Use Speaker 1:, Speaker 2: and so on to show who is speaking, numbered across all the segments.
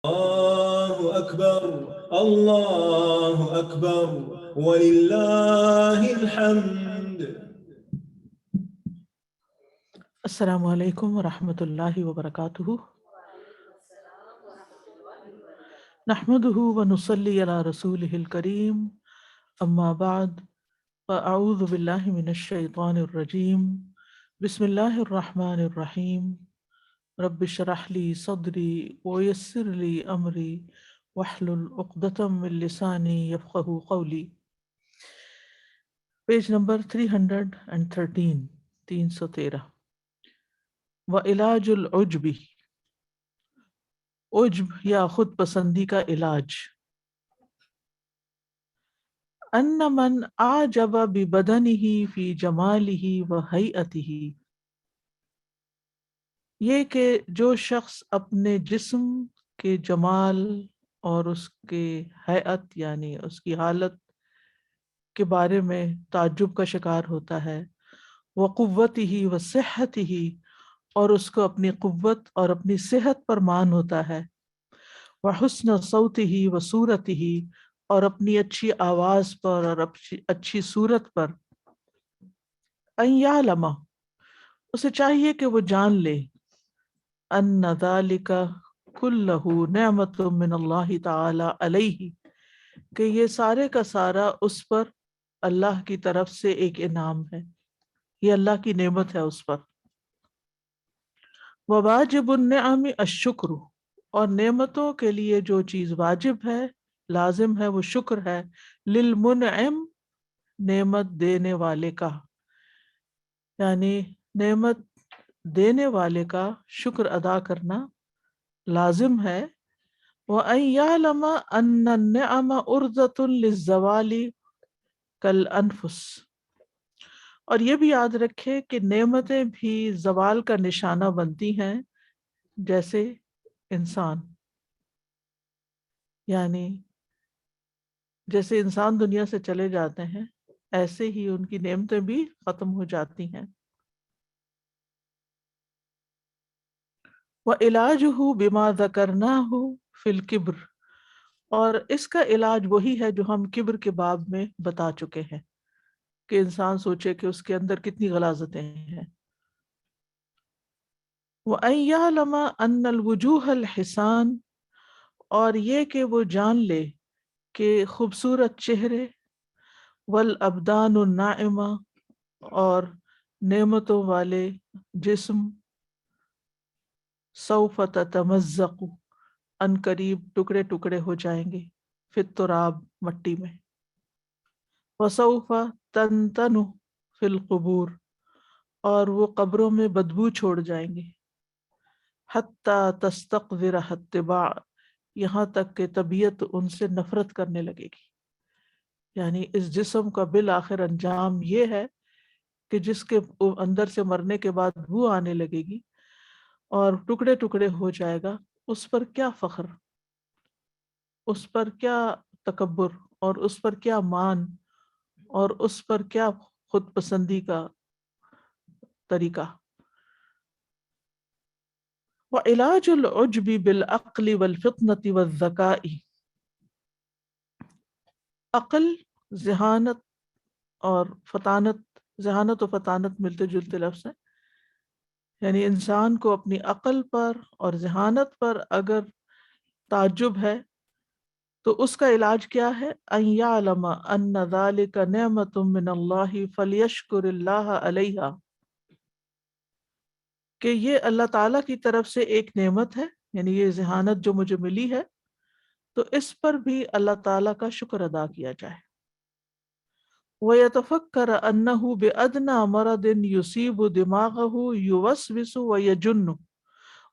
Speaker 1: الله أكبر الله أكبر ولله الحمد.
Speaker 2: السلام علیکم ورحمۃ اللہ وبرکاتہ. نحمده ونصلی علی رسولہ الکریم. اما بعد فاعوذ باللہ من الشیطان الرجیم. بسم اللہ الرحمن الرحیم. رب اشرح لی صدری ویسر لی امری واحلل عقدۃ من لسانی یفقہوا قولی. Page number 313 313. وعلاج العجب، عجب یا خود پسندی کا علاج. ان من اعجب ببدنہ فی جمالہ وہیئتہ، یہ کہ جو شخص اپنے جسم کے جمال اور اس کے ہیئت یعنی اس کی حالت کے بارے میں تعجب کا شکار ہوتا ہے، وقوتہ وصحتہ، اور اس کو اپنی قوت اور اپنی صحت پر مان ہوتا ہے، وحسن صوتہ وصورتہ، اور اپنی اچھی آواز پر اور اچھی صورت پر، ان یعلم، اسے چاہیے کہ وہ جان لے، ان ذالک کلہ نعمت من اللہ تعالی علیہ، کہ یہ سارے کا سارا اس پر اللہ کی طرف سے ایک انعام ہے، یہ اللہ کی نعمت ہے اس پر. وواجب النعم الشکر، اور نعمتوں کے لیے جو چیز واجب ہے، لازم ہے، وہ شکر ہے. للمنعم، نعمت دینے والے کا، یعنی نعمت دینے والے کا شکر ادا کرنا لازم ہے. وَأَن يَعْلَمَ أَنَّ النِّعَمَ عُرْضَةٌ لِلزَّوَالِ كَالْأَنفُسِ، اور یہ بھی یاد رکھے کہ نعمتیں بھی زوال کا نشانہ بنتی ہیں جیسے انسان، یعنی جیسے انسان دنیا سے چلے جاتے ہیں ایسے ہی ان کی نعمتیں بھی ختم ہو جاتی ہیں. وَعِلَاجُهُ بِمَا ذَكَرْنَاهُ فِي الْكِبْرِ، اور اس کا علاج وہی ہے جو ہم کبر کے باب میں بتا چکے ہیں کہ انسان سوچے کہ اس کے اندر کتنی غلاظتیں ہیں. وَأَن يَعْلَمَ أَنَّ الْوُجُوهَ الْحِسَانَ، اور یہ کہ وہ جان لے کہ خوبصورت چہرے، والابدان الناعمہ، اور نعمتوں والے جسم، سوف تتمزق، ان قریب ٹکڑے ٹکڑے ہو جائیں گے، فی التراب، مٹی میں، وسوف تنتن فی القبور، اور وہ قبروں میں بدبو چھوڑ جائیں گے، حتی تستقذر الطباع، یہاں تک کہ طبیعت ان سے نفرت کرنے لگے گی. یعنی اس جسم کا بالآخر انجام یہ ہے کہ جس کے اندر سے مرنے کے بعد بو آنے لگے گی اور ٹکڑے ٹکڑے ہو جائے گا، اس پر کیا فخر، اس پر کیا تکبر، اور اس پر کیا مان، اور اس پر کیا خود پسندی کا طریقہ. وعلاج العجب بالعقل والفطنة والذکاء، عقل، ذہانت اور فطانت، ذہانت و فطانت ملتے جلتے لفظ ہیں، یعنی انسان کو اپنی عقل پر اور ذہانت پر اگر تعجب ہے تو اس کا علاج کیا ہے؟ ان یعلم ان ذلک نعمت من اللہ فلیشکر اللہ علیہا، کہ یہ اللہ تعالیٰ کی طرف سے ایک نعمت ہے، یعنی یہ ذہانت جو مجھے ملی ہے تو اس پر بھی اللہ تعالیٰ کا شکر ادا کیا جائے. وَيَتَفَكَّرَ أَنَّهُ بِأَدْنَى مَرَضٍ يُصِيبُ دِمَاغَهُ يُوَسْوِسُ وَيَجُنُّ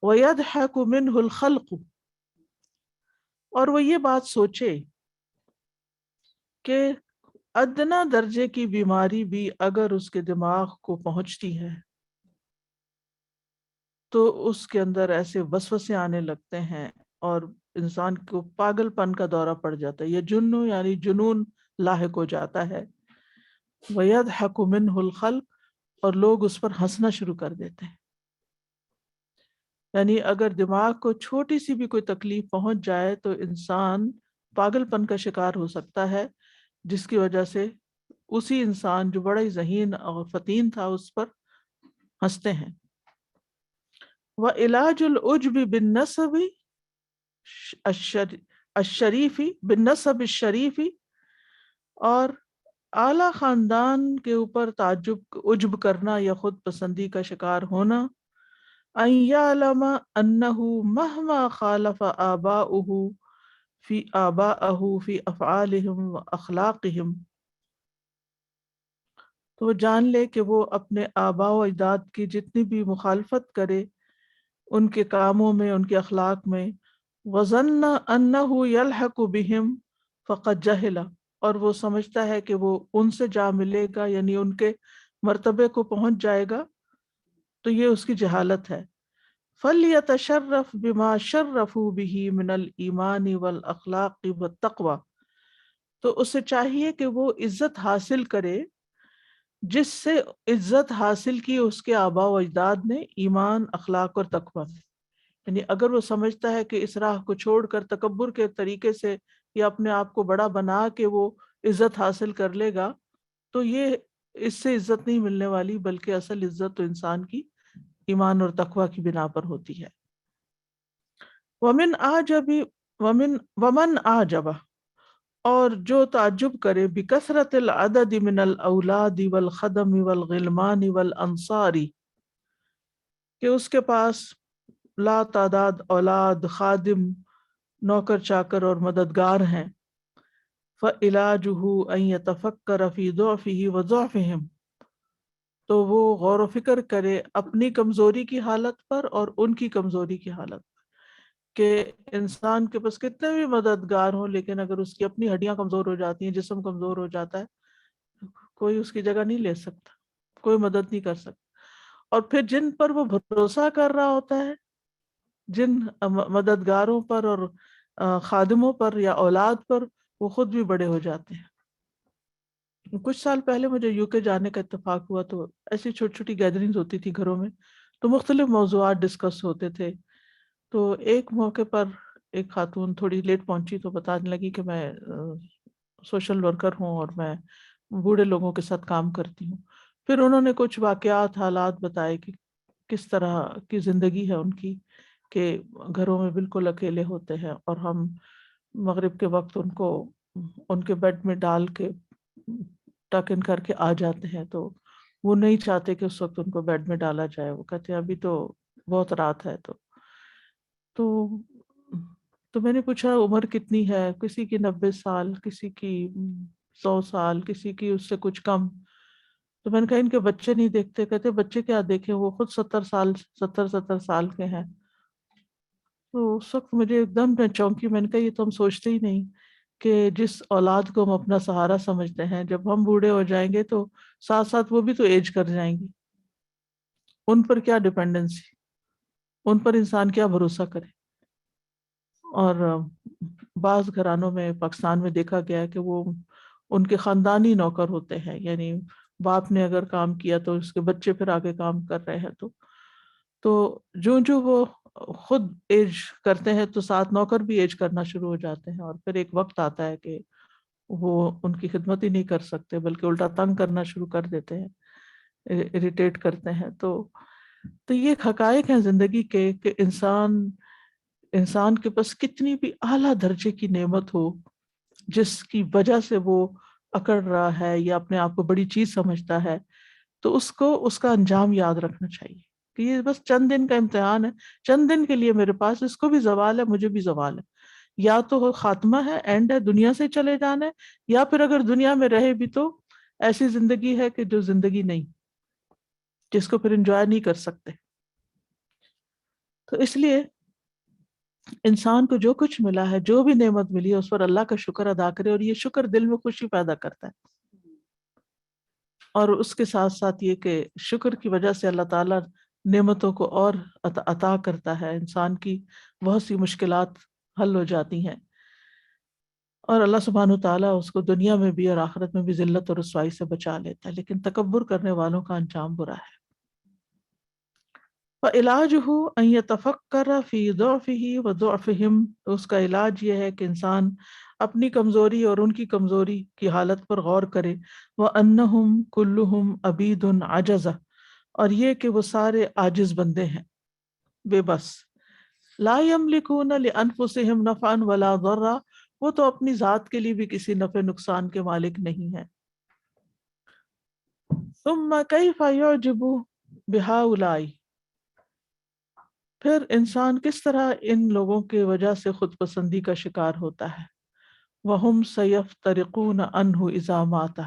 Speaker 2: وَيَضْحَكُ مِنْهُ الْخَلْقُ، اور وہ یہ بات سوچے کہ ادنا درجے کی بیماری بھی اگر اس کے دماغ کو پہنچتی ہے تو اس کے اندر ایسے وسوسے آنے لگتے ہیں اور انسان کو پاگل پن کا دورہ پڑ جاتا ہے. یہ جنو یعنی جنون لاحق ہو جاتا ہے. وَيَضْحَكُ مِنْهُ الْخَلْقُ، اور لوگ اس پر ہنسنا شروع کر دیتے ہیں. یعنی اگر دماغ کو چھوٹی سی بھی کوئی تکلیف پہنچ جائے تو انسان پاگل پن کا شکار ہو سکتا ہے، جس کی وجہ سے اسی انسان جو بڑا ہی ذہین اور فطین تھا اس پر ہنستے ہیں۔ وعلاج العجب بالنسب الشریفی بالنسب الشریفی، اور اعلیٰ خاندان کے اوپر تعجب عجب کرنا یا خود پسندی کا شکار ہونا، ان یعلم انہ مہما خالف آباءہ فی افعالہم و اخلاقہم، تو وہ جان لے کہ وہ اپنے آباء و اجداد کی جتنی بھی مخالفت کرے ان کے کاموں میں، ان کے اخلاق میں، وظن انہ یلحق بہم فقد جہل، اور وہ سمجھتا ہے کہ وہ ان سے جا ملے گا، یعنی ان کے مرتبے کو پہنچ جائے گا، تو یہ اس کی جہالت ہے۔ فَلْيَتَشَرَّفْ بِمَا شَرَّفُوا بِهِ مِنَ الْإِيمَانِ وَالْأَخْلَاقِ وَالتَّقْوَى، تو اسے چاہیے کہ وہ عزت حاصل کرے جس سے عزت حاصل کی اس کے آباء و اجداد نے، ایمان، اخلاق اور تقوی میں۔ یعنی اگر وہ سمجھتا ہے کہ اس راہ کو چھوڑ کر تکبر کے طریقے سے یا اپنے آپ کو بڑا بنا کے وہ عزت حاصل کر لے گا، تو یہ اس سے عزت نہیں ملنے والی، بلکہ اصل عزت تو انسان کی ایمان اور تقوی کی بنا پر ہوتی ہے۔ ومن اعجب، اور جو تعجب کرے، بکثرت العدد من الاولاد والخدم والغلمان والانصار، کہ اس کے پاس لا تعداد اولاد، خادم، نوکر چاکر اور مددگار ہیں، فعلاجہ ان یتفکر فی ضعفہ وضعفہم، تو وہ غور و فکر کرے اپنی کمزوری کی حالت پر اور ان کی کمزوری کی حالت پر، کہ انسان کے پاس کتنے بھی مددگار ہوں لیکن اگر اس کی اپنی ہڈیاں کمزور ہو جاتی ہیں، جسم کمزور ہو جاتا ہے، کوئی اس کی جگہ نہیں لے سکتا، کوئی مدد نہیں کر سکتا۔ اور پھر جن پر وہ بھروسہ کر رہا ہوتا ہے، جن مددگاروں پر اور خادموں پر یا اولاد پر، وہ خود بھی بڑے ہو جاتے ہیں۔ کچھ سال پہلے مجھے یو کے جانے کا اتفاق ہوا، تو ایسی چھوٹی چھوٹی گیدرنگز ہوتی تھی گھروں میں، تو مختلف موضوعات ڈسکس ہوتے تھے۔ تو ایک موقع پر ایک خاتون تھوڑی لیٹ پہنچی تو بتانے لگی کہ میں سوشل ورکر ہوں اور میں بوڑھے لوگوں کے ساتھ کام کرتی ہوں۔ پھر انہوں نے کچھ واقعات، حالات بتائے کہ کس طرح کی زندگی ہے ان کی، کہ گھروں میں بالکل اکیلے ہوتے ہیں، اور ہم مغرب کے وقت ان کو ان کے بیڈ میں ڈال کے ٹک ان کر کے آ جاتے ہیں، تو وہ نہیں چاہتے کہ اس وقت ان کو بیڈ میں ڈالا جائے، وہ کہتے ہیں ابھی تو بہت رات ہے۔ تو تو میں نے پوچھا عمر کتنی ہے؟ کسی کی 90 سال، کسی کی 100 سال، کسی کی اس سے کچھ کم۔ تو میں نے کہا ان کے بچے نہیں دیکھتے؟ کہتے بچے کیا دیکھیں، وہ خود 70 سال کے ہیں۔ تو اس وقت مجھے ایک دم میں چونکی، میں نے کہا یہ تو ہم سوچتے ہی نہیں کہ جس اولاد کو ہم اپنا سہارا سمجھتے ہیں، جب ہم بوڑھے ہو جائیں گے تو ساتھ ساتھ وہ بھی تو ایج کر جائیں گی، ان پر کیا ڈیپینڈنسی، ان پر انسان کیا بھروسہ کرے۔ اور بعض گھرانوں میں پاکستان میں دیکھا گیا ہے کہ وہ ان کے خاندانی نوکر ہوتے ہیں، یعنی باپ نے اگر کام کیا تو اس کے بچے پھر آگے کام کر رہے ہیں، تو جو وہ خود ایج کرتے ہیں تو ساتھ نوکر بھی ایج کرنا شروع ہو جاتے ہیں، اور پھر ایک وقت آتا ہے کہ وہ ان کی خدمت ہی نہیں کر سکتے بلکہ الٹا تنگ کرنا شروع کر دیتے ہیں، اریٹیٹ کرتے ہیں۔ تو یہ حقائق ہیں زندگی کے، کہ انسان کے پاس کتنی بھی اعلیٰ درجے کی نعمت ہو، جس کی وجہ سے وہ اکڑ رہا ہے یا اپنے آپ کو بڑی چیز سمجھتا ہے، تو اس کو اس کا انجام یاد رکھنا چاہیے کہ یہ بس چند دن کا امتحان ہے، چند دن کے لیے میرے پاس، اس کو بھی زوال ہے، مجھے بھی زوال ہے، یا تو خاتمہ ہے، اینڈ ہے، دنیا سے چلے جانا ہے، یا پھر اگر دنیا میں رہے بھی تو ایسی زندگی ہے کہ جو زندگی نہیں، جس کو پھر انجوائے نہیں کر سکتے۔ تو اس لیے انسان کو جو کچھ ملا ہے، جو بھی نعمت ملی ہے، اس پر اللہ کا شکر ادا کرے، اور یہ شکر دل میں خوشی پیدا کرتا ہے، اور اس کے ساتھ ساتھ یہ کہ شکر کی وجہ سے اللہ تعالیٰ نعمتوں کو اور عطا کرتا ہے، انسان کی بہت سی مشکلات حل ہو جاتی ہیں، اور اللہ سبحانہ وتعالیٰ اس کو دنیا میں بھی اور آخرت میں بھی ذلت اور رسوائی سے بچا لیتا ہے، لیکن تکبر کرنے والوں کا انجام برا ہے۔ فعلاجه ان يتفکر فی ضعفه وضعفهم، اس کا علاج یہ ہے کہ انسان اپنی کمزوری اور ان کی کمزوری کی حالت پر غور کرے، وانہم کلہم عبید عجزہ، اور یہ کہ وہ سارے عاجز بندے ہیں، بے بس، لا یملکون لانفسہم نفعا ولا ضرا، وہ تو اپنی ذات کے لیے بھی کسی نفع نقصان کے مالک نہیں ہے۔ ثم کیف یعجب بہؤلاء، پھر انسان کس طرح ان لوگوں کی وجہ سے خود پسندی کا شکار ہوتا ہے، وہم سیفترقون عنہ اذا مات،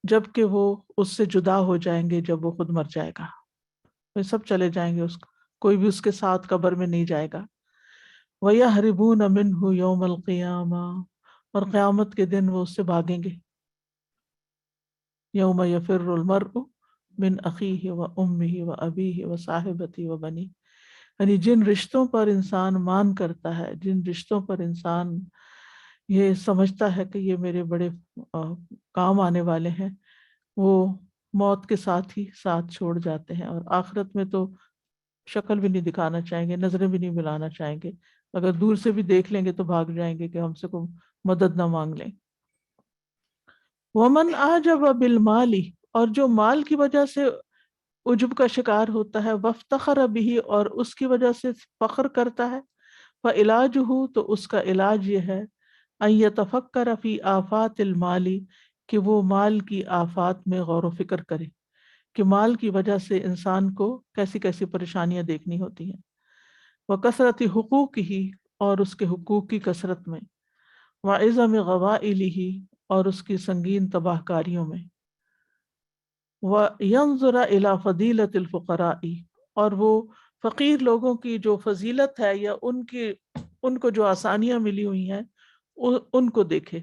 Speaker 2: جبکہ وہ اس سے جدا ہو جائیں گے جب وہ خود مر جائے گا، وہ سب چلے جائیں گے، کوئی بھی اس کے ساتھ قبر میں نہیں جائے گا۔ وَيَهْرِبُونَ مِنْهُ يَوْمَ الْقِيَامَةِ، اور قیامت کے دن وہ اس سے بھاگیں گے، یوم یفر المرء من اخیہ وامہ وابیہ وصاحبتہ وبنیہ، یعنی جن رشتوں پر انسان مان کرتا ہے، جن رشتوں پر انسان یہ سمجھتا ہے کہ یہ میرے بڑے کام آنے والے ہیں، وہ موت کے ساتھ ہی ساتھ چھوڑ جاتے ہیں، اور آخرت میں تو شکل بھی نہیں دکھانا چاہیں گے، نظریں بھی نہیں ملانا چاہیں گے، اگر دور سے بھی دیکھ لیں گے تو بھاگ جائیں گے کہ ہم سے کوئی مدد نہ مانگ لیں۔ ومن اعجب بالمال، اور جو مال کی وجہ سے عجب کا شکار ہوتا ہے، وافتخر به، اور اس کی وجہ سے فخر کرتا ہے، فعلاجہ، تو اس کا علاج یہ ہے، ان یتفکر فی آفات المال، کہ وہ مال کی آفات میں غور و فکر کرے، کہ مال کی وجہ سے انسان کو کیسی کیسی پریشانیاں دیکھنی ہوتی ہیں، وکثرت حقوقہ، اور اس کے حقوق کی کثرت میں، وعظم غوائلہ، اور اس کی سنگین تباہ کاریوں میں، وَيَنظُرَ إِلَى فَضِيلَةِ الْفُقَرَاءِ، اور وہ فقیر لوگوں کی جو فضیلت ہے یا ان کو جو آسانیاں ملی ہوئی ہیں ان کو دیکھے،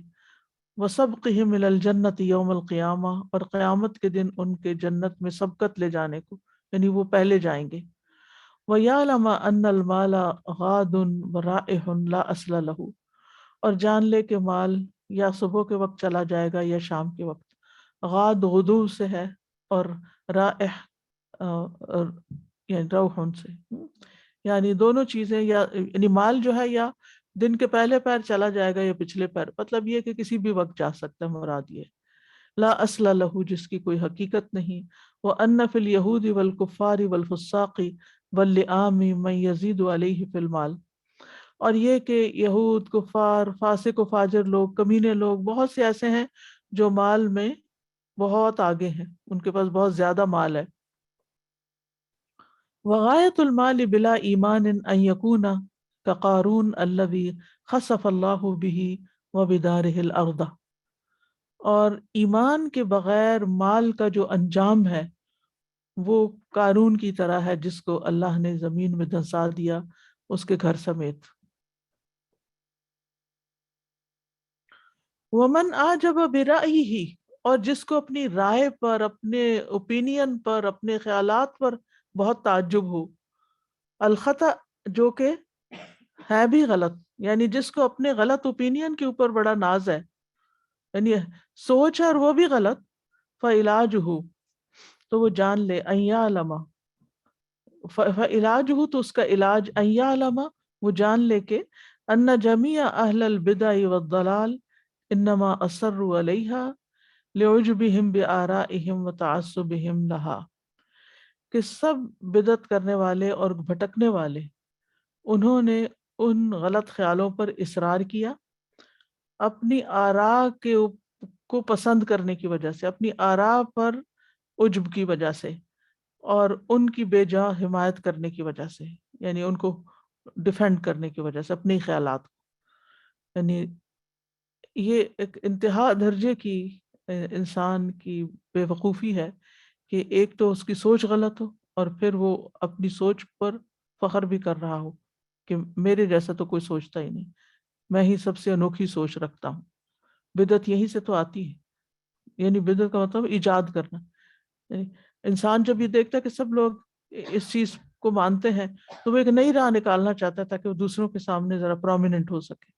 Speaker 2: وَسَبْقِهِمْ إِلَى الْجَنَّةِ يَوْمَ الْقِيَامَةِ، اور قیامت کے دن ان کے جنت میں سبقت لے جانے کو، یعنی وہ پہلے جائیں گے، وَيَعْلَمَ أَنَّ الْمَالَ غَادٌ وَرَائِحٌ لَا أَصْلَ لَهُ، اور جان لے کہ مال یا صبح کے وقت چلا جائے گا یا شام کے وقت، غاد غدو سے ہے، اور رائح یعنی روحن سے، یعنی دونوں چیزیں، یا یعنی مال جو ہے یا دن کے پہلے پیر چلا جائے گا یا پچھلے پیر، مطلب یہ کہ کسی بھی وقت جا سکتا ہے، مراد یہ لا اصل لہ، جس کی کوئی حقیقت نہیں، وَأَنَّ فِي الْيَهُودِ وَالْكُفَّارِ وَالْفُسَّاقِ وَاللِّئَامِ مَن يَزِيدُ عَلَيْهِ فِي الْمَالِ، اور یہ کہ یہود، کفار، فاسق و فاجر لوگ، کمینے لوگ، بہت سے ایسے ہیں جو مال میں بہت آگے ہیں، ان کے پاس بہت زیادہ مال ہے۔ وغایۃ المال بلا ایمان ان یکون کقارون الذی خسف اللہ به وبدارہ الارض، اور ایمان کے بغیر مال کا جو انجام ہے وہ قارون کی طرح ہے، جس کو اللہ نے زمین میں دھنسا دیا اس کے گھر سمیت۔ ومن اعجب برأیہ، اور جس کو اپنی رائے پر، اپنے اوپینین پر، اپنے خیالات پر بہت تعجب ہو، الخطأ، جو کہ ہے بھی غلط، یعنی جس کو اپنے غلط اوپینین کے اوپر بڑا ناز ہے، یعنی سوچ ہے اور وہ بھی غلط، فعلاجہ، تو وہ جان لے، ان یعلم، فعلاجہ، تو اس کا علاج، ان یعلم، وہ جان لے کہ ان جمیع اہل البدع والضلال انما اصروا علیہا لعجبہم بآرائہم وتعصبہم لہا، کہ سب بدعت کرنے والے اور بھٹکنے والے، انہوں نے ان غلط خیالوں پر اصرار کیا اپنی آراء کو پسند کرنے کی وجہ سے، اپنی آراء پر عجب کی وجہ سے، اور ان کی بے جا حمایت کرنے کی وجہ سے، یعنی ان کو ڈیفینڈ کرنے کی وجہ سے اپنے خیالات کو، یعنی یہ ایک انتہا درجے کی انسان کی بے وقوفی ہے کہ ایک تو اس کی سوچ غلط ہو، اور پھر وہ اپنی سوچ پر فخر بھی کر رہا ہو کہ میرے جیسا تو کوئی سوچتا ہی نہیں، میں ہی سب سے انوکھی سوچ رکھتا ہوں۔ بدعت یہیں سے تو آتی ہے، یعنی بدعت کا مطلب ایجاد کرنا، یعنی انسان جب یہ دیکھتا ہے کہ سب لوگ اس چیز کو مانتے ہیں تو وہ ایک نئی راہ نکالنا چاہتا ہے تاکہ وہ دوسروں کے سامنے ذرا پرومیننٹ ہو سکے،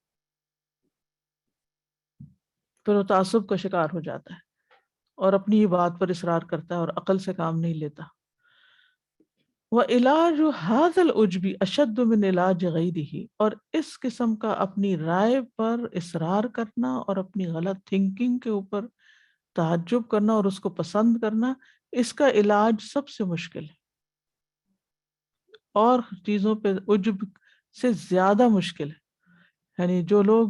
Speaker 2: پھر وہ تعصب کا شکار ہو جاتا ہے اور اپنی ہی بات پر اصرار کرتا ہے اور عقل سے کام نہیں لیتا۔ وَعِلَاجُ هَذَا الْعُجْبِ أَشَدُّ مِنْ عِلَاجِ غَيْرِهِ، اور اس قسم کا اپنی رائے پر اصرار کرنا اور اپنی غلط تھنکنگ کے اوپر تعجب کرنا اور اس کو پسند کرنا، اس کا علاج سب سے مشکل ہے، اور چیزوں پہ عجب سے زیادہ مشکل ہے۔ یعنی جو لوگ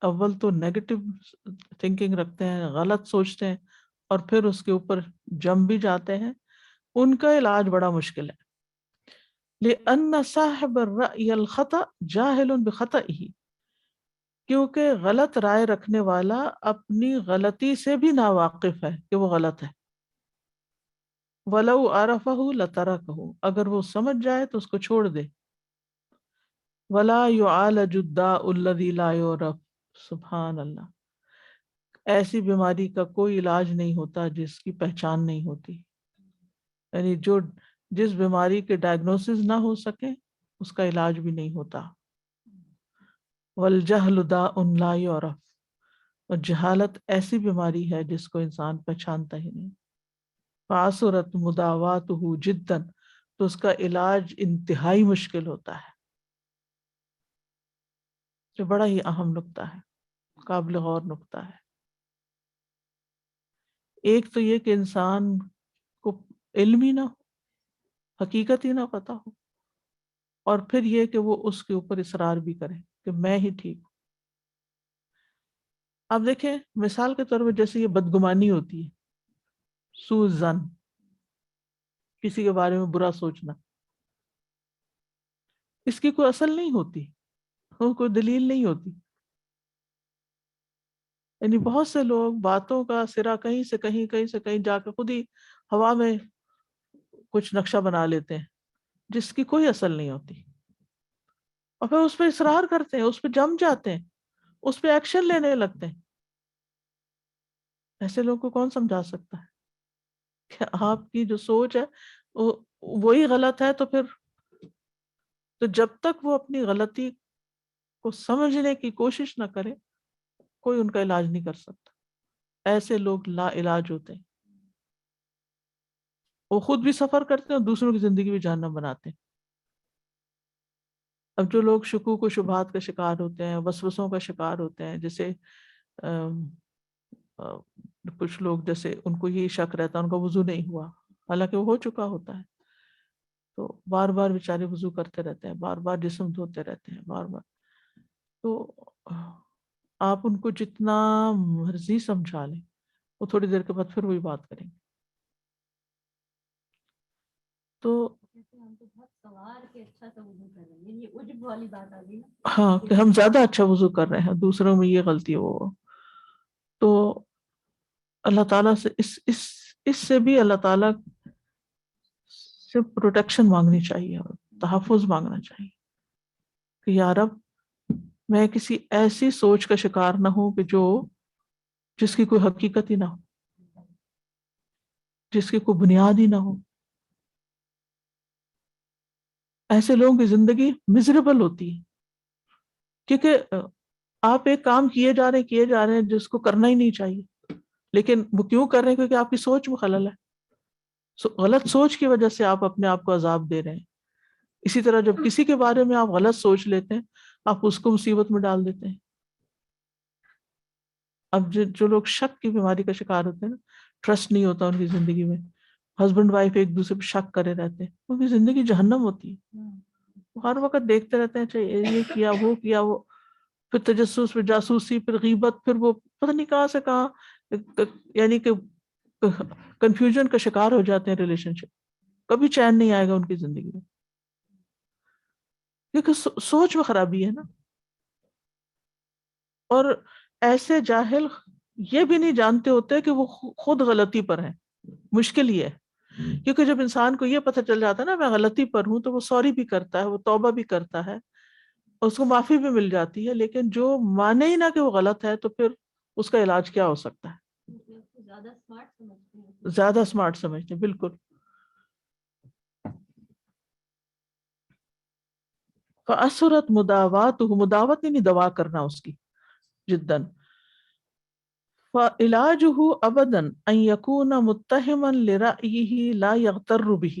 Speaker 2: اول تو نیگیٹو تھنکنگ رکھتے ہیں، غلط سوچتے ہیں، اور پھر اس کے اوپر جم بھی جاتے ہیں، ان کا علاج بڑا مشکل ہے۔ لِأَنَّ صَاحِبَ الرَّأْيِ الْخَطَأَ جَاهِلٌ بِخَطَئِهِ، کیونکہ غلط رائے رکھنے والا اپنی غلطی سے بھی ناواقف ہے کہ وہ غلط ہے۔ وَلَوْ عَرَفَهُ لَتَرَكَهُ، اگر وہ سمجھ جائے تو اس کو چھوڑ دے۔ وَلَا يُعَالَجُ الدَّاءُ الَّذِي لَا يُعْرَفُ، سبحان اللہ، ایسی بیماری کا کوئی علاج نہیں ہوتا جس کی پہچان نہیں ہوتی، یعنی جس بیماری کے ڈائگنوسس نہ ہو سکے اس کا علاج بھی نہیں ہوتا۔ وَالْجَهْلُ دَاءٌ لَا يُعْرَفُ، اور جہالت ایسی بیماری ہے جس کو انسان پہچانتا ہی نہیں۔ فَعَسُرَتْ مُدَاوَاتُهُ جِدًّا، تو اس کا علاج انتہائی مشکل ہوتا ہے، جو بڑا ہی اہم نکتہ ہے، قابل غور نکتہ ہے۔ ایک تو یہ کہ انسان کو علم ہی نہ ہو، حقیقت ہی نہ پتہ ہو، اور پھر یہ کہ وہ اس کے اوپر اصرار بھی کرے کہ میں ہی ٹھیک ہوں۔ آپ دیکھیں مثال کے طور پر جیسے یہ بدگمانی ہوتی ہے، سوء ظن، کسی کے بارے میں برا سوچنا، اس کی کوئی اصل نہیں ہوتی، کوئی دلیل نہیں ہوتی۔ یعنی بہت سے لوگ باتوں کا سرا کہیں سے کہیں، کہیں سے کہیں جا کے خود ہی ہوا میں کچھ نقشہ بنا لیتے ہیں جس کی کوئی اصل نہیں ہوتی، اور پھر اس پہ اصرار کرتے ہیں، اس پہ جم جاتے ہیں، اس پہ ایکشن لینے لگتے ہیں۔ ایسے لوگوں کو کون سمجھا سکتا ہے کہ آپ کی جو سوچ ہے وہی غلط ہے؟ تو جب تک وہ اپنی غلطی کو سمجھنے کی کوشش نہ کرے، کوئی ان کا علاج نہیں کر سکتا۔ ایسے لوگ لا علاج ہوتے ہیں، وہ خود بھی سفر کرتے ہیں اور دوسروں کی زندگی بھی جہنم بناتے ہیں۔ اب جو لوگ شکوک و شبہات کا شکار ہوتے ہیں، وسوسوں کا شکار ہوتے ہیں، جیسے کچھ لوگ جیسے ان کو یہ شک رہتا ہے ان کا وضو نہیں ہوا، حالانکہ وہ ہو چکا ہوتا ہے، تو بار بار بیچارے وضو کرتے رہتے ہیں، بار بار جسم دھوتے رہتے ہیں، بار بار۔ تو آپ ان کو جتنا مرضی سمجھا لیں، وہ تھوڑی دیر کے بعد پھر وہی بات کریں گے۔ تو ہاں کہ ہم زیادہ اچھا وضو کر رہے ہیں، دوسروں میں یہ غلطی ہے وہ، تو اللہ تعالیٰ سے اس سے بھی اللہ تعالیٰ سے پروٹیکشن مانگنی چاہیے اور تحفظ مانگنا چاہیے کہ یا رب میں کسی ایسی سوچ کا شکار نہ ہوں کہ جس کی کوئی حقیقت ہی نہ ہو، جس کی کوئی بنیاد ہی نہ ہو۔ ایسے لوگوں کی زندگی مزریبل ہوتی ہے، کیونکہ آپ ایک کام کیے جا رہے ہیں جس کو کرنا ہی نہیں چاہیے، لیکن وہ کیوں کر رہے ہیں؟ کیونکہ آپ کی سوچ میں خلل ہے، غلط سوچ کی وجہ سے آپ اپنے آپ کو عذاب دے رہے ہیں۔ اسی طرح جب کسی کے بارے میں آپ غلط سوچ لیتے ہیں، آپ اس کو مصیبت میں ڈال دیتے ہیں۔ اب جو لوگ شک کی بیماری کا شکار ہوتے ہیں نا، ٹرسٹ نہیں ہوتا ان کی زندگی میں، ہسبینڈ وائف ایک دوسرے پہ شک کرے رہتے ہیں، ان کی زندگی جہنم ہوتی ہے۔ وہ ہر وقت دیکھتے رہتے ہیں چاہے یہ کیا وہ کیا، وہ پھر تجسس، پھر جاسوسی، پھر غیبت، پھر وہ پتہ نہیں کہاں سے کہاں، یعنی کہ کنفیوژن کا شکار ہو جاتے ہیں ریلیشن شپ، کبھی چین نہیں آئے گا ان کی زندگی میں، کیونکہ سوچ میں خرابی ہے نا۔ اور ایسے جاہل یہ بھی نہیں جانتے ہوتے کہ وہ خود غلطی پر ہیں۔ مشکل یہ ہے کیونکہ جب انسان کو یہ پتہ چل جاتا ہے نا میں غلطی پر ہوں، تو وہ سوری بھی کرتا ہے، وہ توبہ بھی کرتا ہے، اس کو معافی بھی مل جاتی ہے۔ لیکن جو مانے ہی نہ کہ وہ غلط ہے، تو پھر اس کا علاج کیا ہو سکتا ہے؟ زیادہ اسمارٹ سمجھتے ہیں، بالکل۔ فَأَسُرَتْ مُدَاوَاتُهُ، مداوت یعنی دوا کرنا اس کی، جداً۔ فَعِلَاجُهُ أَبَدًا أَن يَكُونَ مُتَّهِمًا لِرَأْيِهِ لَا يَغْتَرُّ بِهِ،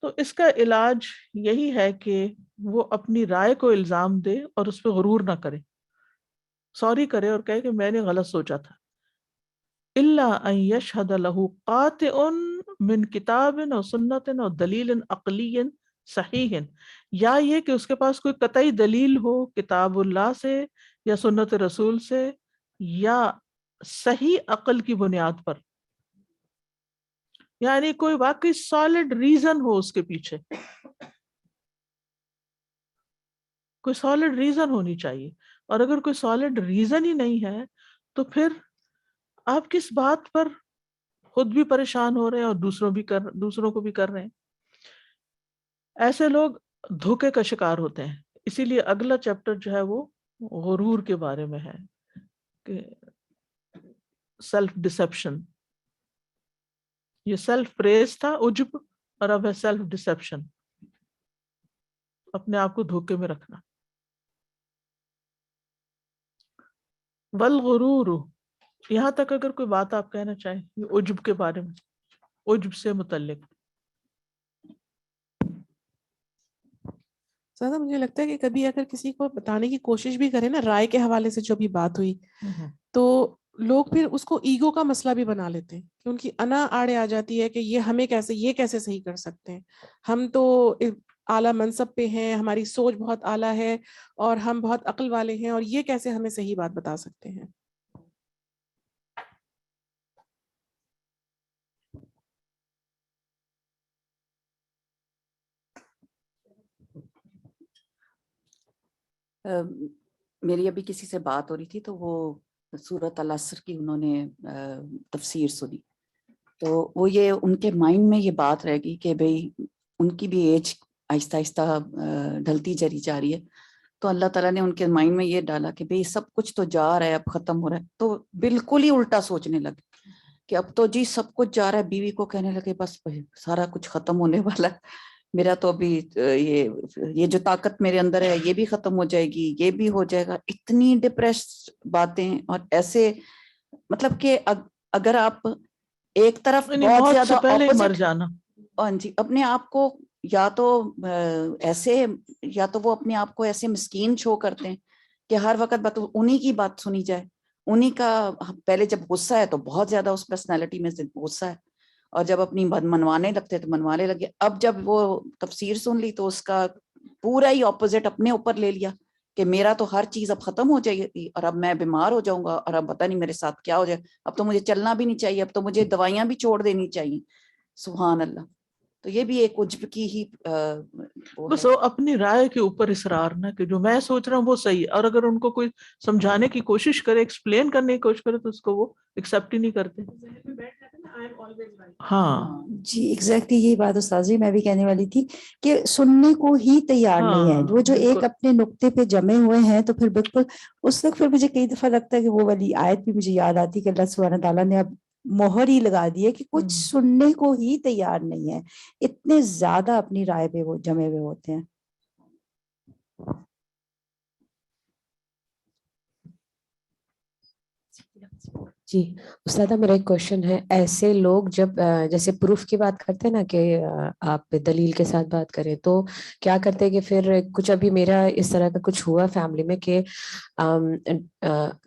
Speaker 2: تو اس کا علاج یہی ہے کہ وہ اپنی رائے کو الزام دے اور اس پہ غرور نہ کرے، سوری کرے اور کہے کہ میں نے غلط سوچا تھا. الا ان یشہد له قاطع من کتاب و سنت و دلیل عقلی صحیح، یا یہ کہ اس کے پاس کوئی قطعی دلیل ہو کتاب اللہ سے یا سنت رسول سے یا صحیح عقل کی بنیاد پر، یعنی کوئی واقعی سالڈ ریزن ہو اس کے پیچھے، کوئی سالڈ ریزن ہونی چاہیے. اور اگر کوئی سالڈ ریزن ہی نہیں ہے تو پھر آپ کس بات پر خود بھی پریشان ہو رہے ہیں اور دوسروں کو بھی کر رہے ہیں. ایسے لوگ دھوکے کا شکار ہوتے ہیں. اسی لیے اگلا چیپٹر جو ہے وہ غرور کے بارے میں ہے کہ سیلف ڈسپشن. یہ سیلف پریز تھا عجب، اور اب ہے سیلف ڈسپشن، اپنے آپ کو دھوکے میں رکھنا. والغرور، یہاں تک اگر کوئی بات آپ کہنا چاہیں یہ عجب کے بارے میں، عجب سے متعلق.
Speaker 3: زیادہ مجھے لگتا ہے کہ کبھی اگر کسی کو بتانے کی کوشش بھی کرے نا، رائے کے حوالے سے جو بھی بات ہوئی، تو لوگ پھر اس کو ایگو کا مسئلہ بھی بنا لیتے ہیں کہ ان کی انا آڑے آ جاتی ہے کہ یہ کیسے صحیح کر سکتے ہیں، ہم تو اعلیٰ منصب پہ ہیں، ہماری سوچ بہت اعلیٰ ہے اور ہم بہت عقل والے ہیں، اور یہ کیسے ہمیں صحیح بات بتا سکتے ہیں.
Speaker 4: میری ابھی کسی سے بات ہو رہی تھی تو وہ سورۃ العصر کی انہوں نے تفسیر سنی، تو وہ یہ ان کے مائنڈ میں یہ بات رہ گئی کہ بھئی ان کی بھی ایج آہستہ آہستہ ڈھلتی چلی جا رہی ہے، تو اللہ تعالیٰ نے ان کے مائنڈ میں یہ ڈالا کہ بھئی سب کچھ تو جا رہا ہے، اب ختم ہو رہا ہے. تو بالکل ہی الٹا سوچنے لگے کہ اب تو جی سب کچھ جا رہا ہے. بیوی کو کہنے لگے بس سارا کچھ ختم ہونے والا ہے، میرا تو ابھی یہ جو طاقت میرے اندر ہے یہ بھی ختم ہو جائے گی، یہ بھی ہو جائے گا. اتنی ڈپریس باتیں، اور ایسے مطلب کہ اگر آپ ایک طرف بہت
Speaker 2: موت سے
Speaker 4: زیادہ
Speaker 2: پہلے ہی مر
Speaker 4: اپوزٹ،
Speaker 2: جانا.
Speaker 4: ہاں جی، اپنے آپ کو یا تو ایسے، یا تو وہ اپنے آپ کو ایسے مسکین شو کرتے ہیں کہ ہر وقت انہی کی بات سنی جائے، انہی کا. پہلے جب غصہ ہے تو بہت زیادہ اس پرسنالٹی میں سے غصہ ہے، اور جب اپنی منوانے لگتے تو منوانے لگے. اب جب وہ تفسیر سن لی تو اس کا پورا ہی اپوزٹ اپنے اوپر لے لیا کہ میرا تو ہر چیز اب ختم ہو جائے گی، اور اب میں بیمار ہو جاؤں گا، اور اب پتہ نہیں میرے ساتھ کیا ہو جائے، اب تو مجھے چلنا بھی نہیں چاہیے، اب تو مجھے دوائیاں بھی چھوڑ دینی چاہیے. سبحان اللہ. تو یہ بھی ایک عجب کی ہی
Speaker 2: بس وہ اپنی رائے کے اوپر اصرار نہ کہ جو میں سوچ رہا ہوں وہ صحیح ہے، اور اگر ان کو کوئی سمجھانے کی کوشش کرے، ایکسپلین کرنے کی کوشش کرے تو اس کو وہ ایکسیپٹ ہی نہیں کرتے. ہاں
Speaker 5: جی ایگزیکٹلی یہی بات استاذ جی میں بھی کہنے والی تھی کہ سننے کو ہی تیار نہیں ہے. وہ جو ایک اپنے نقطے پہ جمے ہوئے ہیں تو پھر بالکل اس وقت پھر مجھے کئی دفعہ لگتا ہے کہ وہ والی آیت بھی مجھے یاد آتی کہ اللہ سبحانہ تعالیٰ نے اب مہر ہی لگا دی ہے کہ کچھ سننے کو ہی تیار نہیں ہے، اتنے زیادہ اپنی رائے پہ وہ جمے ہوئے ہوتے ہیں.
Speaker 6: جی استاذہ میرا ایک کوشچن ہے، ایسے لوگ جب جیسے پروف کی بات کرتے ہیں نا کہ آپ دلیل کے ساتھ بات کریں، تو کیا کرتے ہیں کہ پھر کچھ ابھی میرا اس طرح کا کچھ ہوا فیملی میں